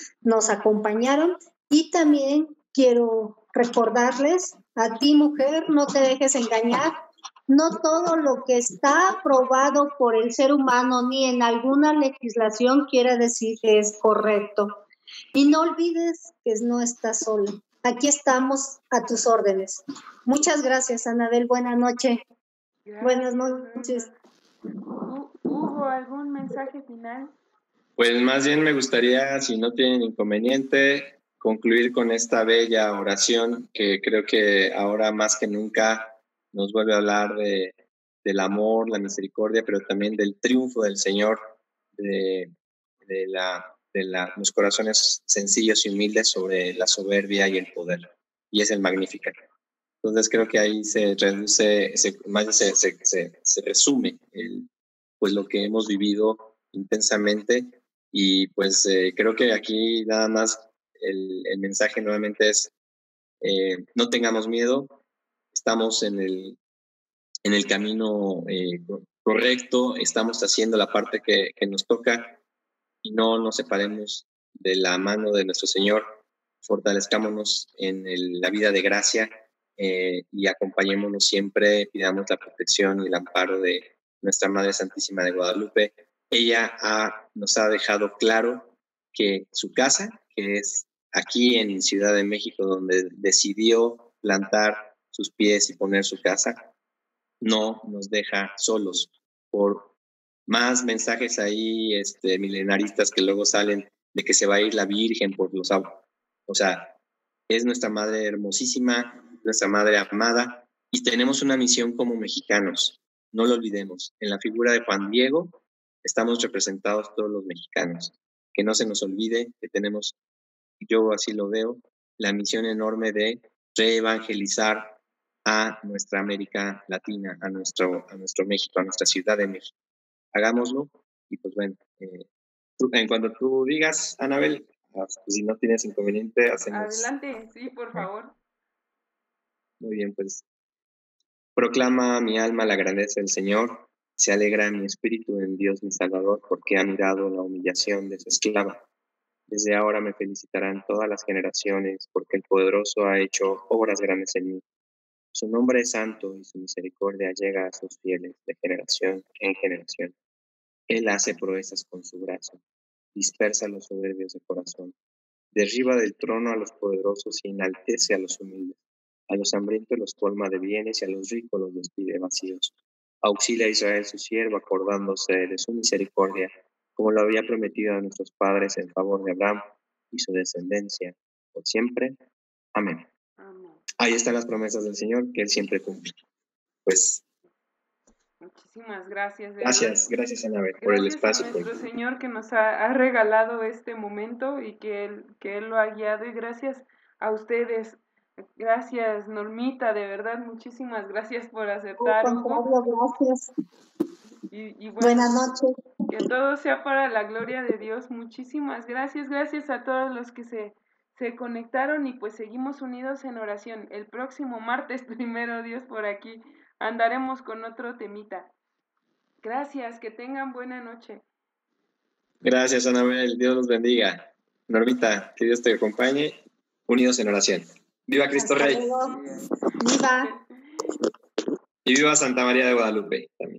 C: Y también quiero recordarles a ti, mujer, no te dejes engañar. No todo lo que está aprobado por el ser humano ni en alguna legislación quiere decir que es correcto. Y no olvides que no estás sola. Aquí estamos a tus órdenes. Muchas gracias, Anabel. Buenas noches. Buenas noches.
B: ¿Hubo algún mensaje final?
A: Pues más bien me gustaría, si no tienen inconveniente, concluir con esta bella oración que creo que ahora más que nunca nos vuelve a hablar del amor, la misericordia, pero también del triunfo del Señor, de los corazones sencillos y humildes sobre la soberbia y el poder. Y es el Magnificat. Entonces creo que ahí se reduce, se resume pues lo que hemos vivido intensamente, y pues creo que aquí nada más el mensaje nuevamente es no tengamos miedo, estamos en el camino correcto, estamos haciendo la parte que nos toca, y no nos separemos de la mano de nuestro Señor, fortalezcámonos en la vida de gracia, y acompañémonos siempre, pidamos la protección y el amparo de nuestra Madre Santísima de Guadalupe. Ella nos ha dejado claro que su casa, que es aquí en Ciudad de México, donde decidió plantar sus pies y poner su casa, no nos deja solos. Por más mensajes ahí milenaristas que luego salen de que se va a ir la Virgen por los aguas, o sea, es nuestra Madre hermosísima, nuestra Madre amada, y tenemos una misión como mexicanos, no lo olvidemos. En la figura de Juan Diego estamos representados todos los mexicanos. Que no se nos olvide que tenemos, yo así lo veo, la misión enorme de reevangelizar a nuestra América Latina, a nuestro México, a nuestra Ciudad de México. Hagámoslo, y pues bueno, en cuanto tú digas, Anabel, si no tienes inconveniente, hacemos...
B: Adelante, sí, por favor.
A: Muy bien, pues. Proclama mi alma la grandeza del Señor, se alegra mi espíritu en Dios mi Salvador, porque ha mirado la humillación de su esclava. Desde ahora me felicitarán todas las generaciones, porque el Poderoso ha hecho obras grandes en mí. Su nombre es santo y su misericordia llega a sus fieles de generación en generación. Él hace proezas con su brazo, dispersa a los soberbios de corazón, derriba del trono a los poderosos y enaltece a los humildes. A los hambrientos los colma de bienes y a los ricos los despide vacíos. Auxilia a Israel su siervo, acordándose de su misericordia, como lo había prometido a nuestros padres en favor de Abraham y su descendencia por siempre. Amén.
B: Amén.
A: Ahí están las promesas del Señor, que Él siempre cumple. Pues
B: muchísimas gracias.
A: Gracias Anabel, por el espacio.
B: Gracias a nuestro Señor que nos ha regalado este momento y que Él lo ha guiado, y gracias a ustedes. Gracias, Normita, de verdad, muchísimas gracias por aceptar, Hugo.
C: Gracias.
B: Y bueno,
C: buenas noches.
B: Que todo sea para la gloria de Dios. Muchísimas gracias. Gracias a todos los que se conectaron, y pues seguimos unidos en oración. El próximo martes, primero Dios, por aquí andaremos con otro temita. Gracias, que tengan buena noche.
A: Gracias, Anabel, Dios los bendiga. Normita, que Dios te acompañe, unidos en oración. ¡Viva Cristo Rey!
C: ¡Viva!
A: Y viva Santa María de Guadalupe también.